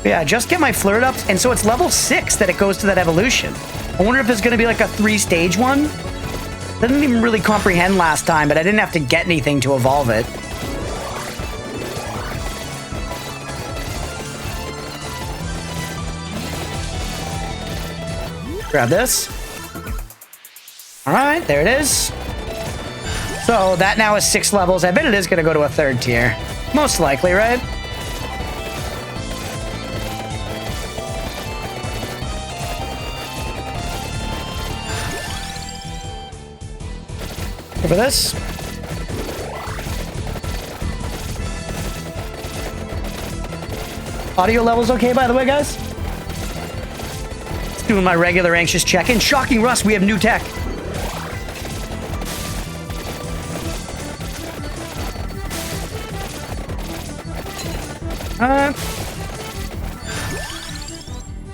But yeah, just get my flirt up. And so it's level 6 that it goes to that evolution. I wonder if it's going to be like a 3-stage one. Didn't even really comprehend last time, but I didn't have to get anything to evolve it. Grab this. All right, there it is. So that now is 6 levels. I bet it is going to go to a 3rd tier. Most likely, right? Go for this. Audio levels okay, by the way, guys? Doing my regular anxious check-in. Shocking Russ, we have new tech.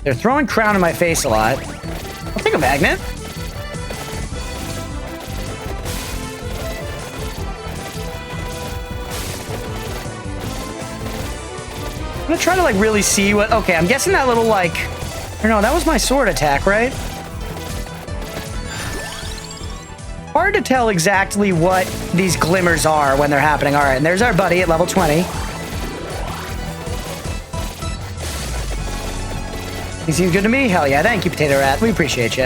They're throwing Crown in my face a lot. I'll take a magnet. I'm gonna try to, like, really see what... Okay, I'm guessing that little, like... Or no, that was my sword attack, right? Hard to tell exactly what these glimmers are when they're happening. All right, and there's our buddy at level 20. He seems good to me? Hell yeah, thank you, Potato Rat. We appreciate you.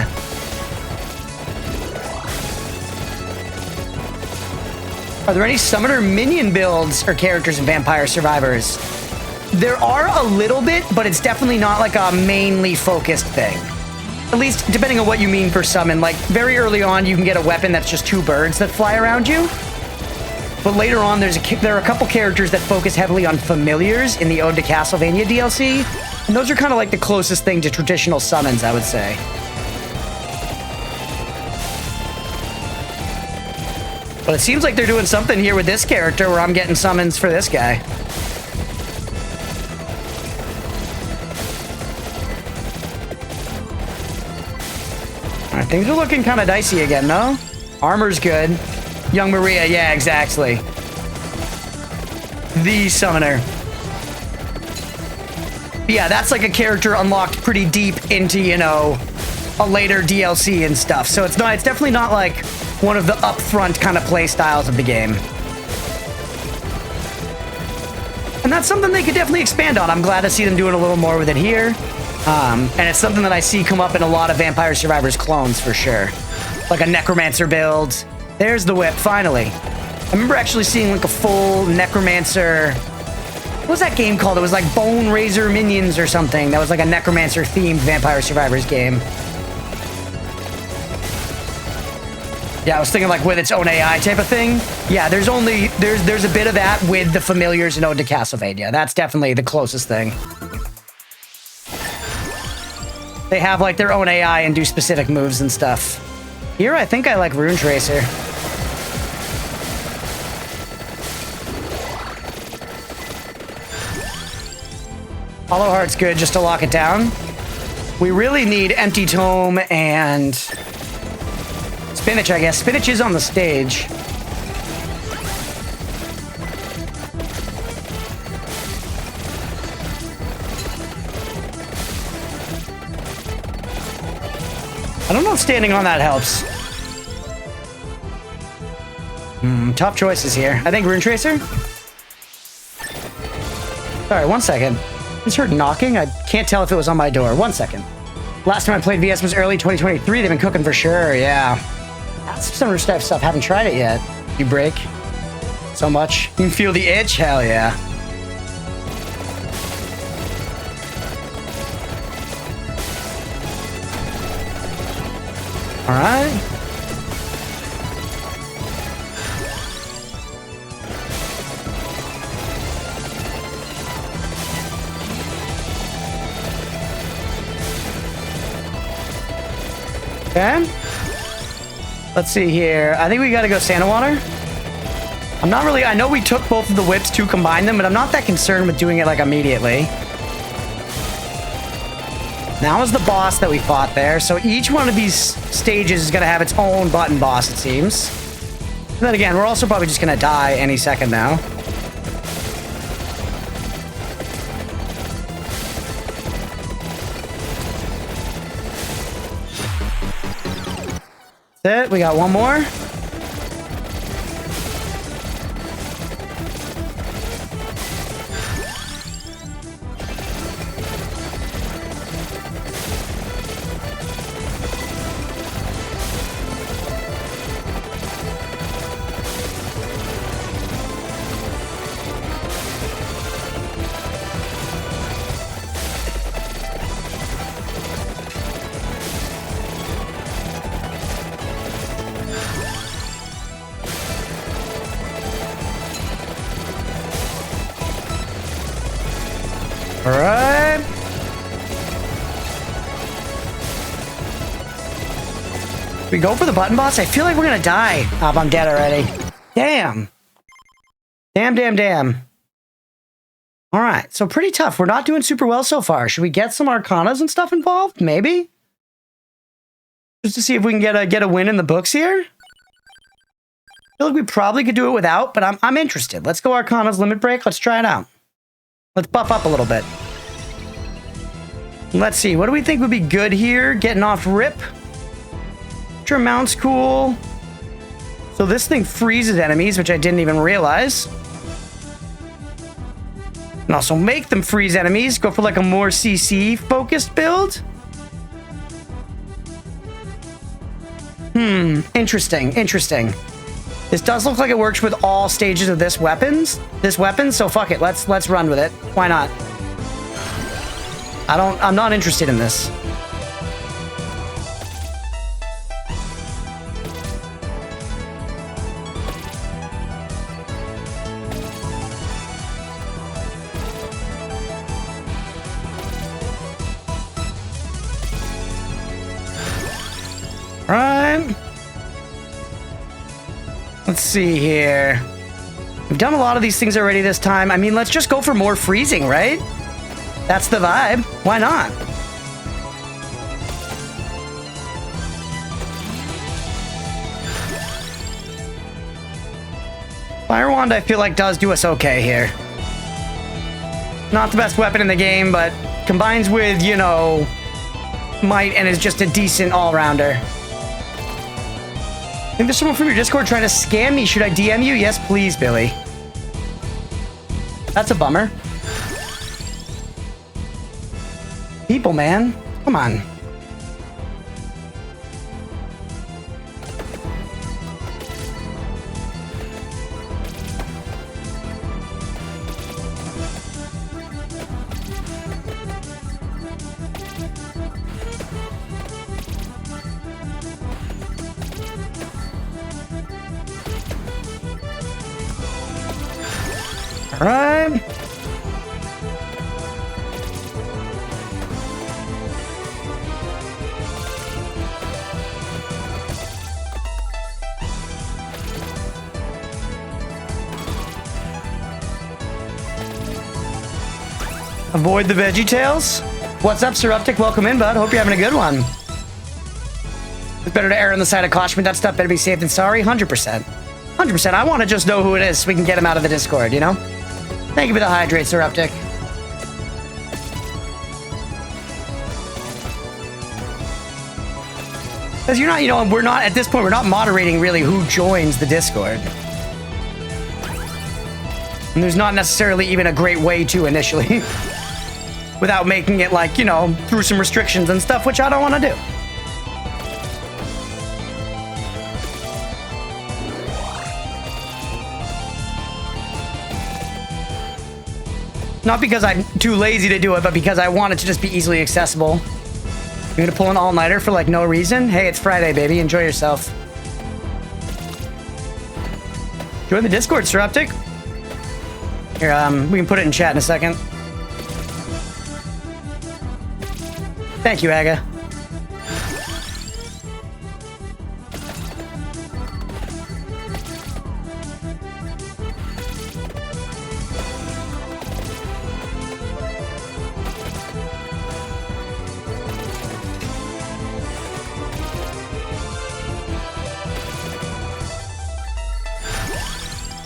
Are there any summoner minion builds or characters in Vampire Survivors? There are a little bit, but it's definitely not like a mainly focused thing. At least, depending on what you mean for summon. Like, very early on, you can get a weapon that's just 2 birds that fly around you. But later on, there are a couple characters that focus heavily on familiars in the Ode to Castlevania DLC. And those are kind of like the closest thing to traditional summons, I would say. But it seems like they're doing something here with this character where I'm getting summons for this guy. Alright, things are looking kind of dicey again, though. Armor's good. Young Maria, yeah, exactly. The summoner. But yeah, that's like a character unlocked pretty deep into, you know, a later DLC and stuff. So it's definitely not like one of the upfront kind of play styles of the game. And that's something they could definitely expand on. I'm glad to see them doing a little more with it here. And it's something that I see come up in a lot of Vampire Survivors clones for sure. Like a Necromancer build. There's the whip, finally. I remember actually seeing like a full Necromancer... What was that game called? It was like Bone Razor Minions or something. That was like a Necromancer-themed Vampire Survivors game. Yeah, I was thinking like with its own AI type of thing. Yeah, there's a bit of that with the familiars in Ode to Castlevania. That's definitely the closest thing. They have like their own AI and do specific moves and stuff. Here, I think I like Rune Tracer. Hollow Heart's good just to lock it down. We really need Empty Tome and spinach, I guess. Spinach is on the stage. I don't know if standing on that helps. Tough choices here. I think Rune Tracer. Sorry, 1 second. I just heard knocking. I can't tell if it was on my door. 1 second. Last time I played VS was early 2023. They've been cooking for sure, yeah. That's some Summer Strife stuff. Haven't tried it yet. You break so much. You can feel the itch? Hell yeah. All right. Okay. Let's see here. I think we got to go Santa Water. I'm not really... I know we took both of the whips to combine them, but I'm not that concerned with doing it, like, immediately. Now is the boss that we fought there. So each one of these stages is going to have its own button boss, it seems. And then again, we're also probably just going to die any second now. That's it. We got one more. All right. We go for the button boss. I feel like we're gonna die. Oh, I'm dead already. Damn. Damn. All right. So pretty tough. We're not doing super well so far. Should we get some Arcanas and stuff involved? Maybe. Just to see if we can get a win in the books here. I feel like we probably could do it without, but I'm interested. Let's go Arcanas Limit Break. Let's try it out. Let's buff up a little bit. Let's see. What do we think would be good here? Getting off rip. Sure, mount's cool. So this thing freezes enemies, which I didn't even realize. And also make them freeze enemies. Go for like a more CC focused build. Interesting. This does look like it works with all stages of this weapon, so fuck it. Let's run with it. Why not? I'm not interested in this. All right. Let's see here. We've done a lot of these things already this time. I mean, let's just go for more freezing, right? That's the vibe. Why not? Fire Wand, I feel like, does do us okay here. Not the best weapon in the game, but combines with, you know, might and is just a decent all-rounder. I think there's someone from your Discord trying to scam me. Should I DM you? Yes, please, Billy. That's a bummer. People, man. Come on. All right. Avoid the Veggie Tales. What's up, Seruptic? Welcome in, bud. Hope you're having a good one. It's better to err on the side of caution, but that stuff better be safe than sorry. 100%. 100%. I want to just know who it is so we can get him out of the Discord, you know? Thank you for the hydrate, Seruptic. Because you're not, you know, we're not, at this point, we're not moderating really who joins the Discord. And there's not necessarily even a great way to initially. Without making it like, you know, through some restrictions and stuff, which I don't want to do. Not because I'm too lazy to do it, but because I want it to just be easily accessible. You're gonna pull an all-nighter for like no reason? Hey, it's Friday, baby. Enjoy yourself. Join the Discord, Seruptic. Here, we can put it in chat in a second. Thank you, SaGa.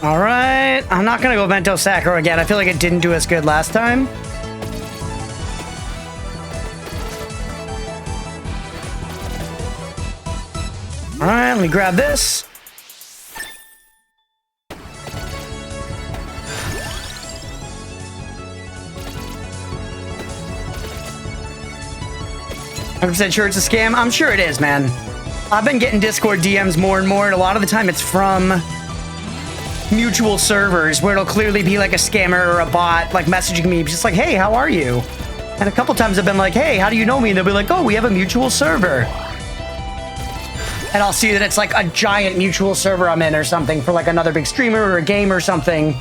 All right, I'm not gonna go Vento Sacro again. I feel like it didn't do as good last time. All right, let me grab this. %, sure it's a scam? I'm sure it is, man. I've been getting Discord DMs more and more, and a lot of the time it's from mutual servers where it'll clearly be like a scammer or a bot like messaging me just like, hey, how are you? And a couple times I've been like, hey, how do you know me? And they'll be like, oh, we have a mutual server. And I'll see that it's like a giant mutual server I'm in or something for like another big streamer or a game or something.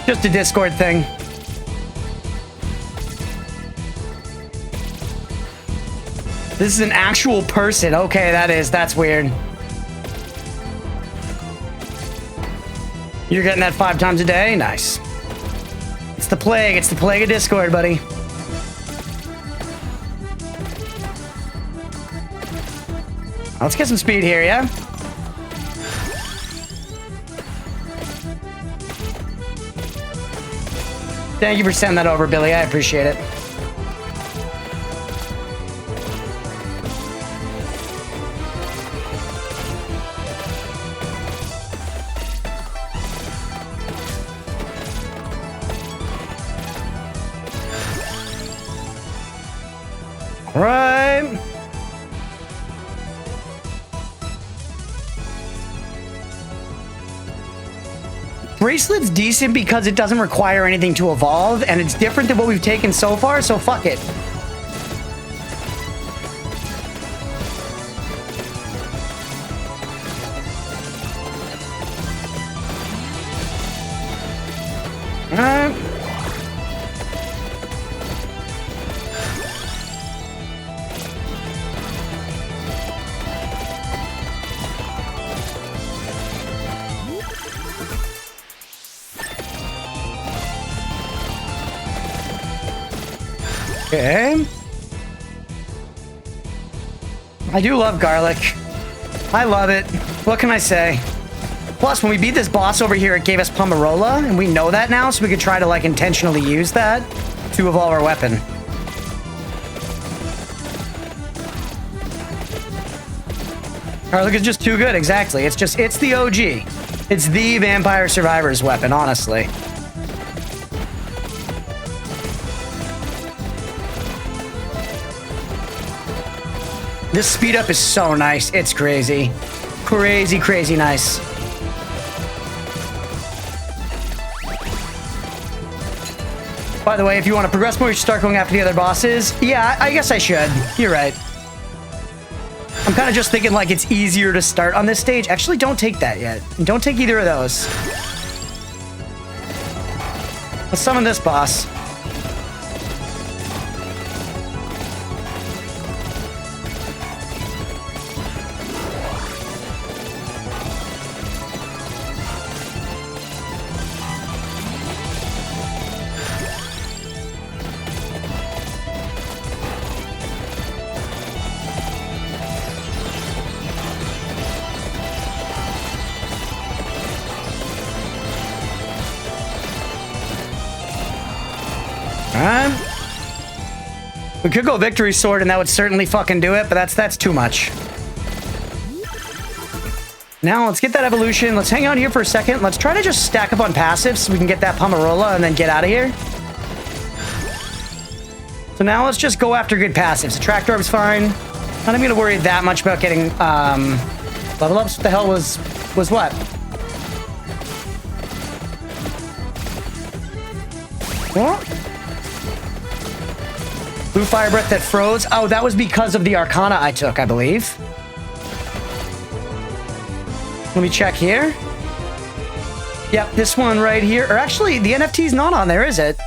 Just a Discord thing. This is an actual person. Okay, that's weird. You're getting that 5 times a day? Nice. It's the plague. It's the plague of Discord, buddy. Let's get some speed here, yeah? Thank you for sending that over, Billy. I appreciate it. All right. Bracelet's decent because it doesn't require anything to evolve, and it's different than what we've taken so far, so fuck it. Alright. Okay. I do love garlic. I love it. What can I say? Plus, when we beat this boss over here, it gave us Pomarola, and we know that now, so we could try to, like, intentionally use that to evolve our weapon. Garlic is just too good, exactly. It's the OG. It's the Vampire Survivor's weapon, honestly. This speed up is so nice. It's crazy. Crazy, crazy nice. By the way, if you want to progress more, you should start going after the other bosses. Yeah, I guess I should. You're right. I'm kind of just thinking like it's easier to start on this stage. Actually, don't take that yet. And don't take either of those. Let's summon this boss. Alright. We could go Victory Sword, and that would certainly fucking do it, but that's too much. Now, let's get that evolution. Let's hang out here for a second. Let's try to just stack up on passives so we can get that Pomerola and then get out of here. So now let's just go after good passives. Attract Orb's fine. Not even gonna worry that much about getting level ups. What the hell was what? What? Blue Fire Breath that froze. Oh, that was because of the Arcana I took, I believe. Let me check here. Yep, this one right here. Or actually, the NFT's not on there, is it?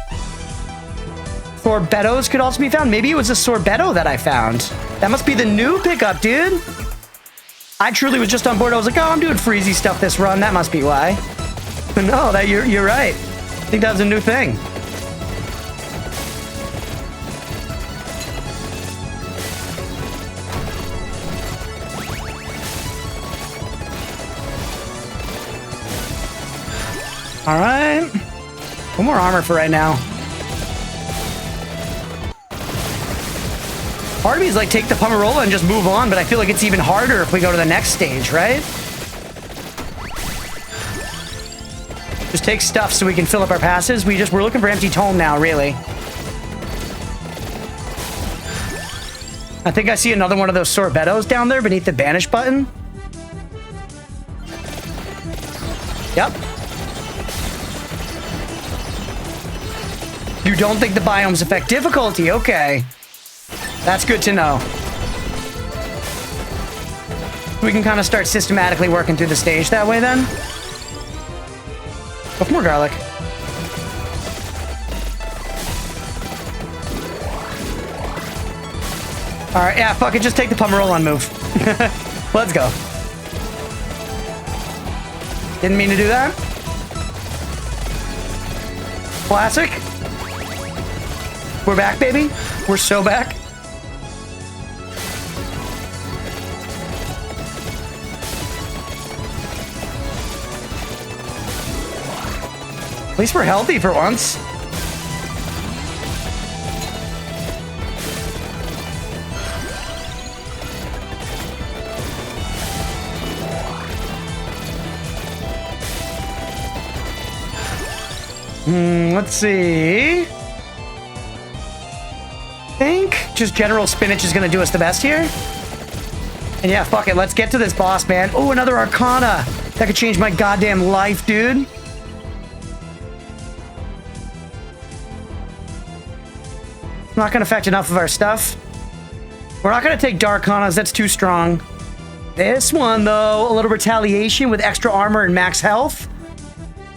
Sorbettos could also be found. Maybe it was a Sorbetto that I found. That must be the new pickup, dude. I truly was just on board. I was like, oh, I'm doing freezy stuff this run. That must be why. But no, you're right. I think that was a new thing. All right. One more armor for right now. Part of me is like, take the Pomerola and just move on, but I feel like it's even harder if we go to the next stage, right? Just take stuff so we can fill up our passes. We're looking for Empty Tome now, really. I think I see another one of those Sorbettos down there beneath the Banish button. Yep. You don't think the biomes affect difficulty? Okay. That's good to know. We can kind of start systematically working through the stage that way then. Go for more garlic. Alright, yeah, fuck it. Just take the Pomerola and move. Let's go. Didn't mean to do that. Classic. We're back, baby. We're so back. At least we're healthy for once. Let's see. I think just general spinach is going to do us the best here. And yeah, fuck it. Let's get to this boss, man. Oh, another Arcana. That could change my goddamn life, dude. Not going to affect enough of our stuff. We're not going to take Darkanas. That's too strong. This one, though, a little retaliation with extra armor and max health.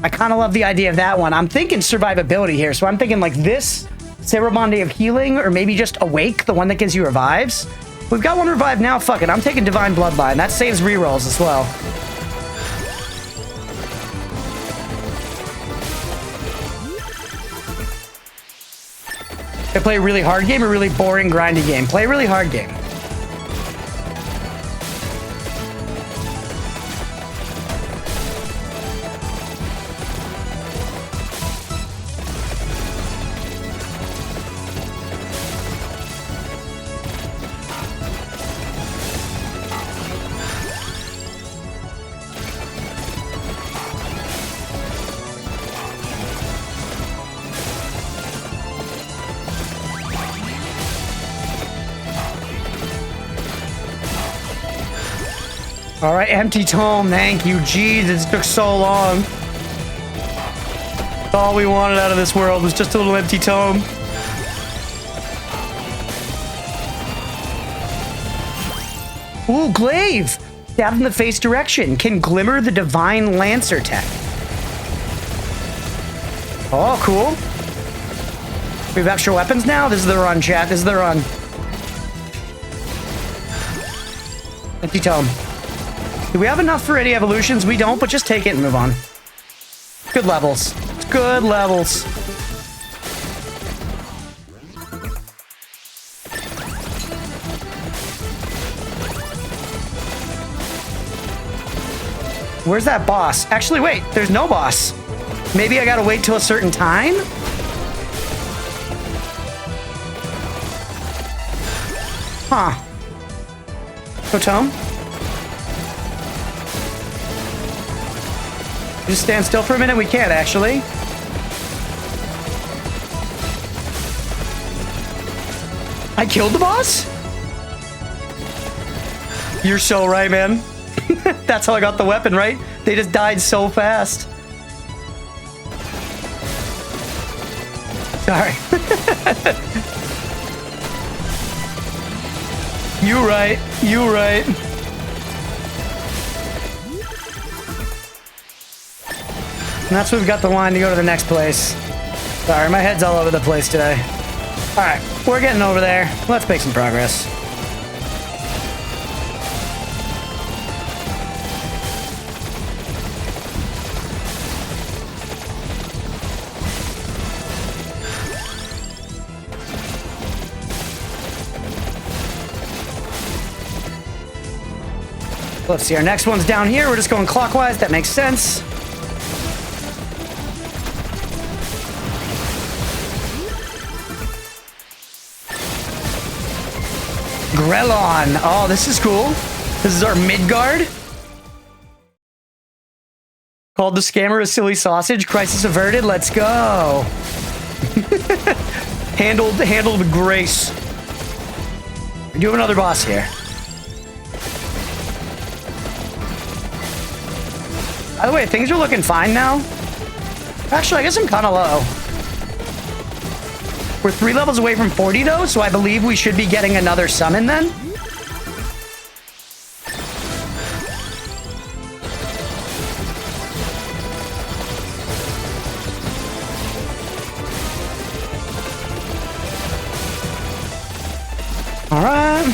I kind of love the idea of that one. I'm thinking survivability here. So I'm thinking like this, Ceremony of Healing, or maybe just Awake, the one that gives you revives. We've got one revive now. Fuck it. I'm taking Divine Bloodline. That saves rerolls as well. I play a really hard game or really boring, grindy game? Play a really hard game. All right, Empty Tome, thank you. Jeez, it took so long. All we wanted out of this world was just a little Empty Tome. Ooh, Glaive! Stab in the face direction. Can Glimmer the Divine Lancer tech. Oh, cool. We have extra weapons now? This is the run, chat. This is the run. Empty Tome. Do we have enough for any evolutions? We don't, but just take it and move on. Good levels. It's good levels. Where's that boss? Actually, wait. There's no boss. Maybe I gotta wait till a certain time? Huh. Go Tome. Just stand still for a minute. We can't, actually. I killed the boss? You're so right, man. That's how I got the weapon, right? They just died so fast. Sorry. You right. You right. And that's what we've got the line to go to the next place. Sorry, my head's all over the place today. Alright, we're getting over there. Let's make some progress. Let's see, our next one's down here. We're just going clockwise. That makes sense. Grelon. Oh, this is cool. This is our Midgard. Called the scammer a silly sausage. Crisis averted. Let's go. handled with grace. We do have another boss here. By the way, things are looking fine now. Actually, I guess I'm kind of low. We're 3 levels away from 40, though, so I believe we should be getting another summon then. All right.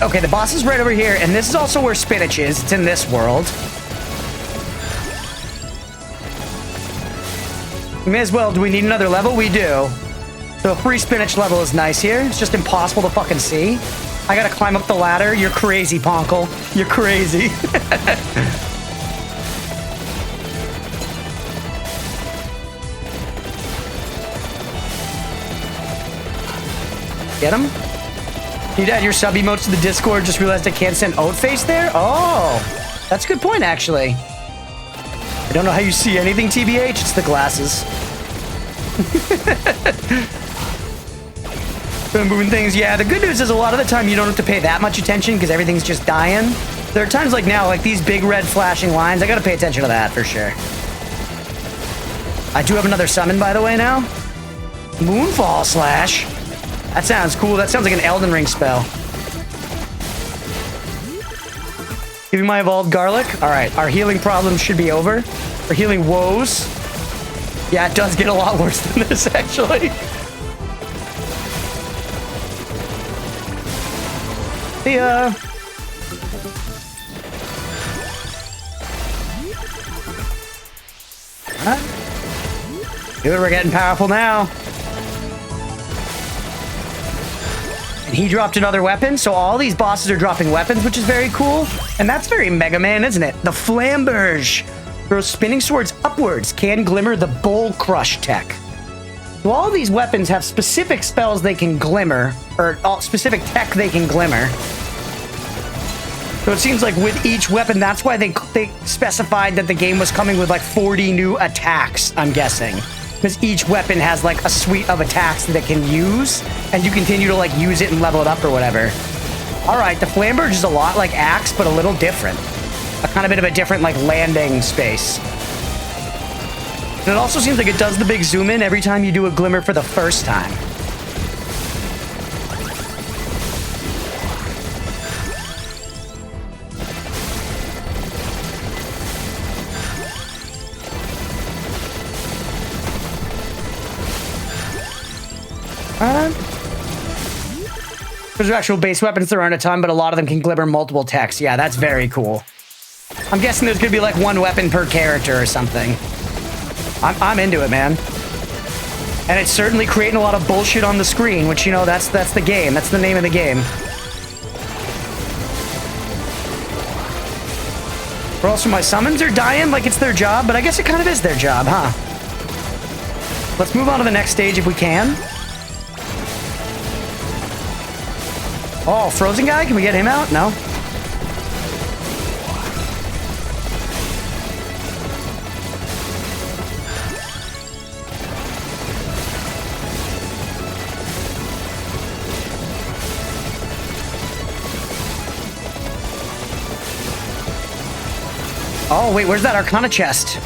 Okay, the boss is right over here, and this is also where spinach is. It's in this world. We may as well. Do we need another level? We do. So a free spinach level is nice here. It's just impossible to fucking see. I gotta climb up the ladder. You're crazy, Poncle. You're crazy. Get him? You'd add your sub emotes to the Discord, just realized I can't send oat face there? Oh, that's a good point, actually. I don't know how you see anything, TBH. It's the glasses. Moving things. Yeah, the good news is a lot of the time you don't have to pay that much attention because everything's just dying. There are times like now, like these big red flashing lines. I gotta pay attention to that for sure. I do have another summon, by the way, now. Moonfall Slash. That sounds cool. That sounds like an Elden Ring spell. Give me my evolved garlic. All right, our healing problems should be over. Our healing woes. Yeah, it does get a lot worse than this, actually. Yeah. Good, we're getting powerful now. And he dropped another weapon, so all these bosses are dropping weapons, which is very cool. And that's very Mega Man, isn't it? The Flamberge throws spinning swords upwards, can glimmer the Bull Crush tech. So all these weapons have specific spells they can glimmer, or specific tech they can glimmer. So it seems like with each weapon, that's why they specified that the game was coming with like 40 new attacks, I'm guessing. Because each weapon has like a suite of attacks that it can use, and you continue to like use it and level it up or whatever. All right, the Flamberge is a lot like Axe, but a little different. A kind of bit of a different like landing space. And it also seems like it does the big zoom in every time you do a glimmer for the first time. There's actual base weapons there aren't a ton, but a lot of them can glimmer multiple techs. Yeah, that's very cool. I'm guessing there's gonna be like one weapon per character or something. I'm into it, man. And it's certainly creating a lot of bullshit on the screen, which, you know, that's the game. That's the name of the game. Or else my summons are dying like it's their job, but I guess it kind of is their job, huh? Let's move on to the next stage if we can. Oh, frozen guy? Can we get him out? No. Oh, wait, where's that Arcana chest?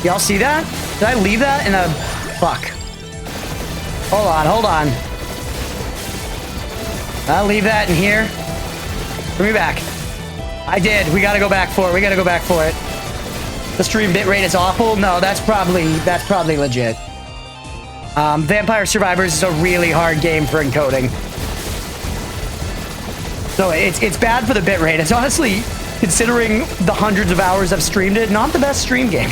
Y'all see that? Did I leave that in a... Fuck. Hold on, hold on. I'll leave that in here. Bring me back. I did. We gotta go back for it. We gotta go back for it. The stream bitrate is awful. No, that's probably legit. Vampire Survivors is a really hard game for encoding. So it's bad for the bitrate. It's honestly, considering the hundreds of hours I've streamed it, not the best stream game.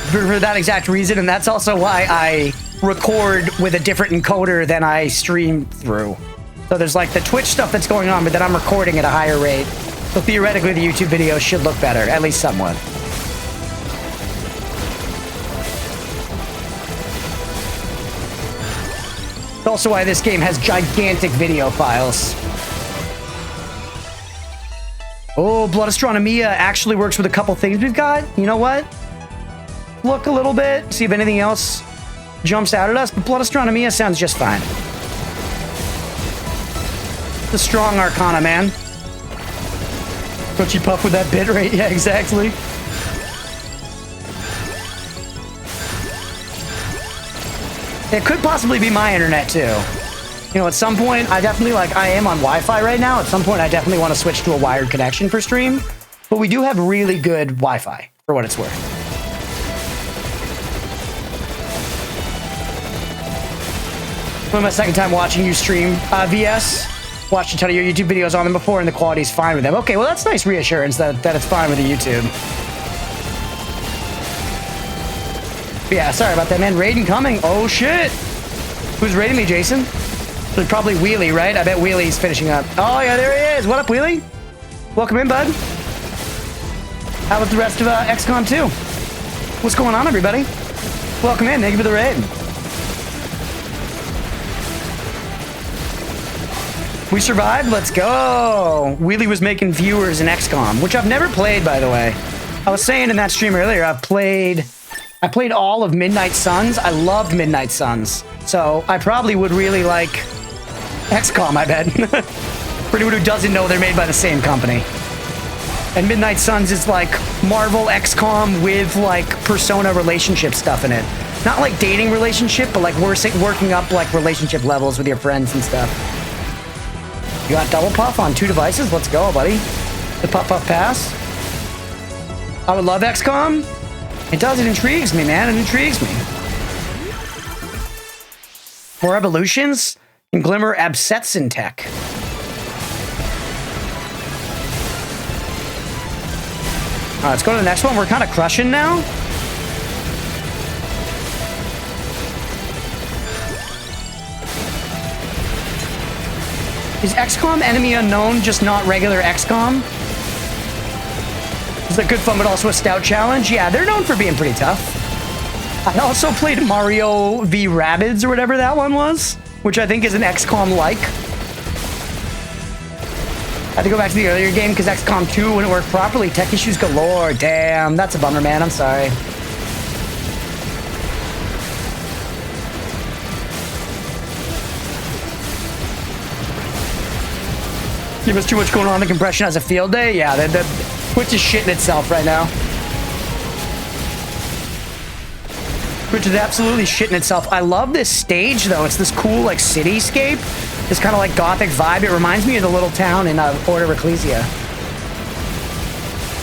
For that exact reason, and that's also why I record with a different encoder than I stream through. So there's like the Twitch stuff that's going on, but then I'm recording at a higher rate. So theoretically, the YouTube video should look better, at least somewhat. It's also why this game has gigantic video files. Oh, Blood Astronomia actually works with a couple things we've got. You know what? Look a little bit, see if anything else jumps out at us, but Blood Astronomia sounds just fine. It's a strong Arcana, man. Crunchpuff with that bitrate, yeah, exactly. It could possibly be my internet, too. You know, at some point, I definitely, like, I am on Wi-Fi right now. At some point, I definitely want to switch to a wired connection for stream. But we do have really good Wi-Fi, for what it's worth. This is my second time watching you stream VS. Watched a ton of your YouTube videos on them before, and the quality's fine with them. Okay, well, that's nice reassurance that it's fine with the YouTube. But yeah, sorry about that, man. Raid incoming. Oh, shit. Who's raiding me, Jason? It's probably Wheelie, right? I bet Wheelie's finishing up. Oh, yeah, there he is. What up, Wheelie? Welcome in, bud. How about the rest of XCOM 2? What's going on, everybody? Welcome in. Thank you for the raid. We survived? Let's go! Wheelie was making viewers in XCOM, which I've never played, by the way. I was saying in that stream earlier, I played all of Midnight Suns. I loved Midnight Suns. So I probably would really like XCOM, I bet. For anyone who doesn't know, they're made by the same company. And Midnight Suns is like Marvel XCOM with like Persona relationship stuff in it. Not like dating relationship, but like working up like relationship levels with your friends and stuff. You got double puff on 2 devices? Let's go, buddy. The puff pass. I would love XCOM. It does. It intrigues me, man. It intrigues me. More evolutions and Glimmer Absetsin tech. All right, let's go to the next one. We're kind of crushing now. Is XCOM Enemy Unknown just not regular XCOM? Is that good fun, but also a stout challenge? Yeah, they're known for being pretty tough. I also played Mario v. Rabbids or whatever that one was, which I think is an XCOM-like. I had to go back to the earlier game because XCOM 2 wouldn't work properly. Tech issues galore. Damn, that's a bummer, man. I'm sorry. Give us too much going on. The compression has a field day. Yeah, the Twitch is shitting itself right now. Twitch is absolutely shitting itself. I love this stage, though. It's this cool, like, cityscape. This kind of, like, gothic vibe. It reminds me of the little town in Order of Ecclesia.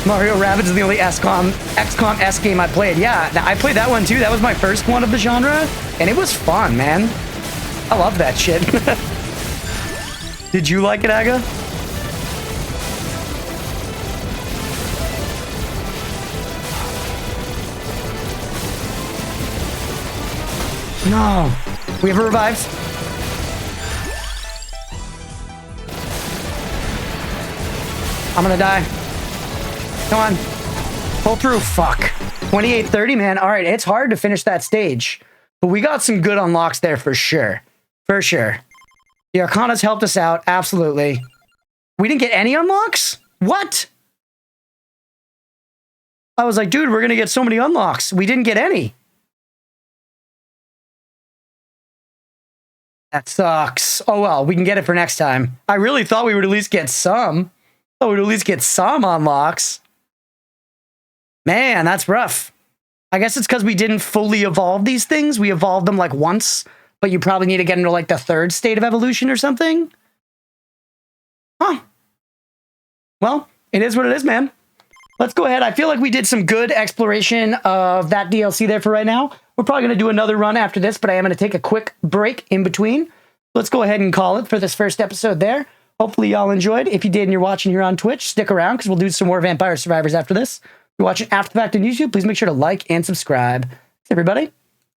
Mario Rabbids is the only XCOM-esque game I played. Yeah, I played that one, too. That was my first one of the genre, and it was fun, man. I love that shit. Did you like it, Aga? No. We have a revive. I'm gonna die. Come on. Pull through. Fuck. 28:30, man. All right, it's hard to finish that stage. But we got some good unlocks there for sure. For sure. The Arcanas helped us out. Absolutely. We didn't get any unlocks? What? I was like, dude, we're going to get so many unlocks. We didn't get any. That sucks. Oh, well, we can get it for next time. I really thought we would at least get some. I would at least get some unlocks. Man, that's rough. I guess it's because we didn't fully evolve these things. We evolved them like once, but you probably need to get into like the third state of evolution or something. Huh. Well, it is what it is, man. Let's go ahead. I feel like we did some good exploration of that DLC there for right now. We're probably going to do another run after this, but I am going to take a quick break in between. Let's go ahead and call it for this first episode there. Hopefully y'all enjoyed. If you did and you're watching here on Twitch, stick around because we'll do some more Vampire Survivors after this. If you're watching after the fact on YouTube, please make sure to like and subscribe. Thanks, everybody.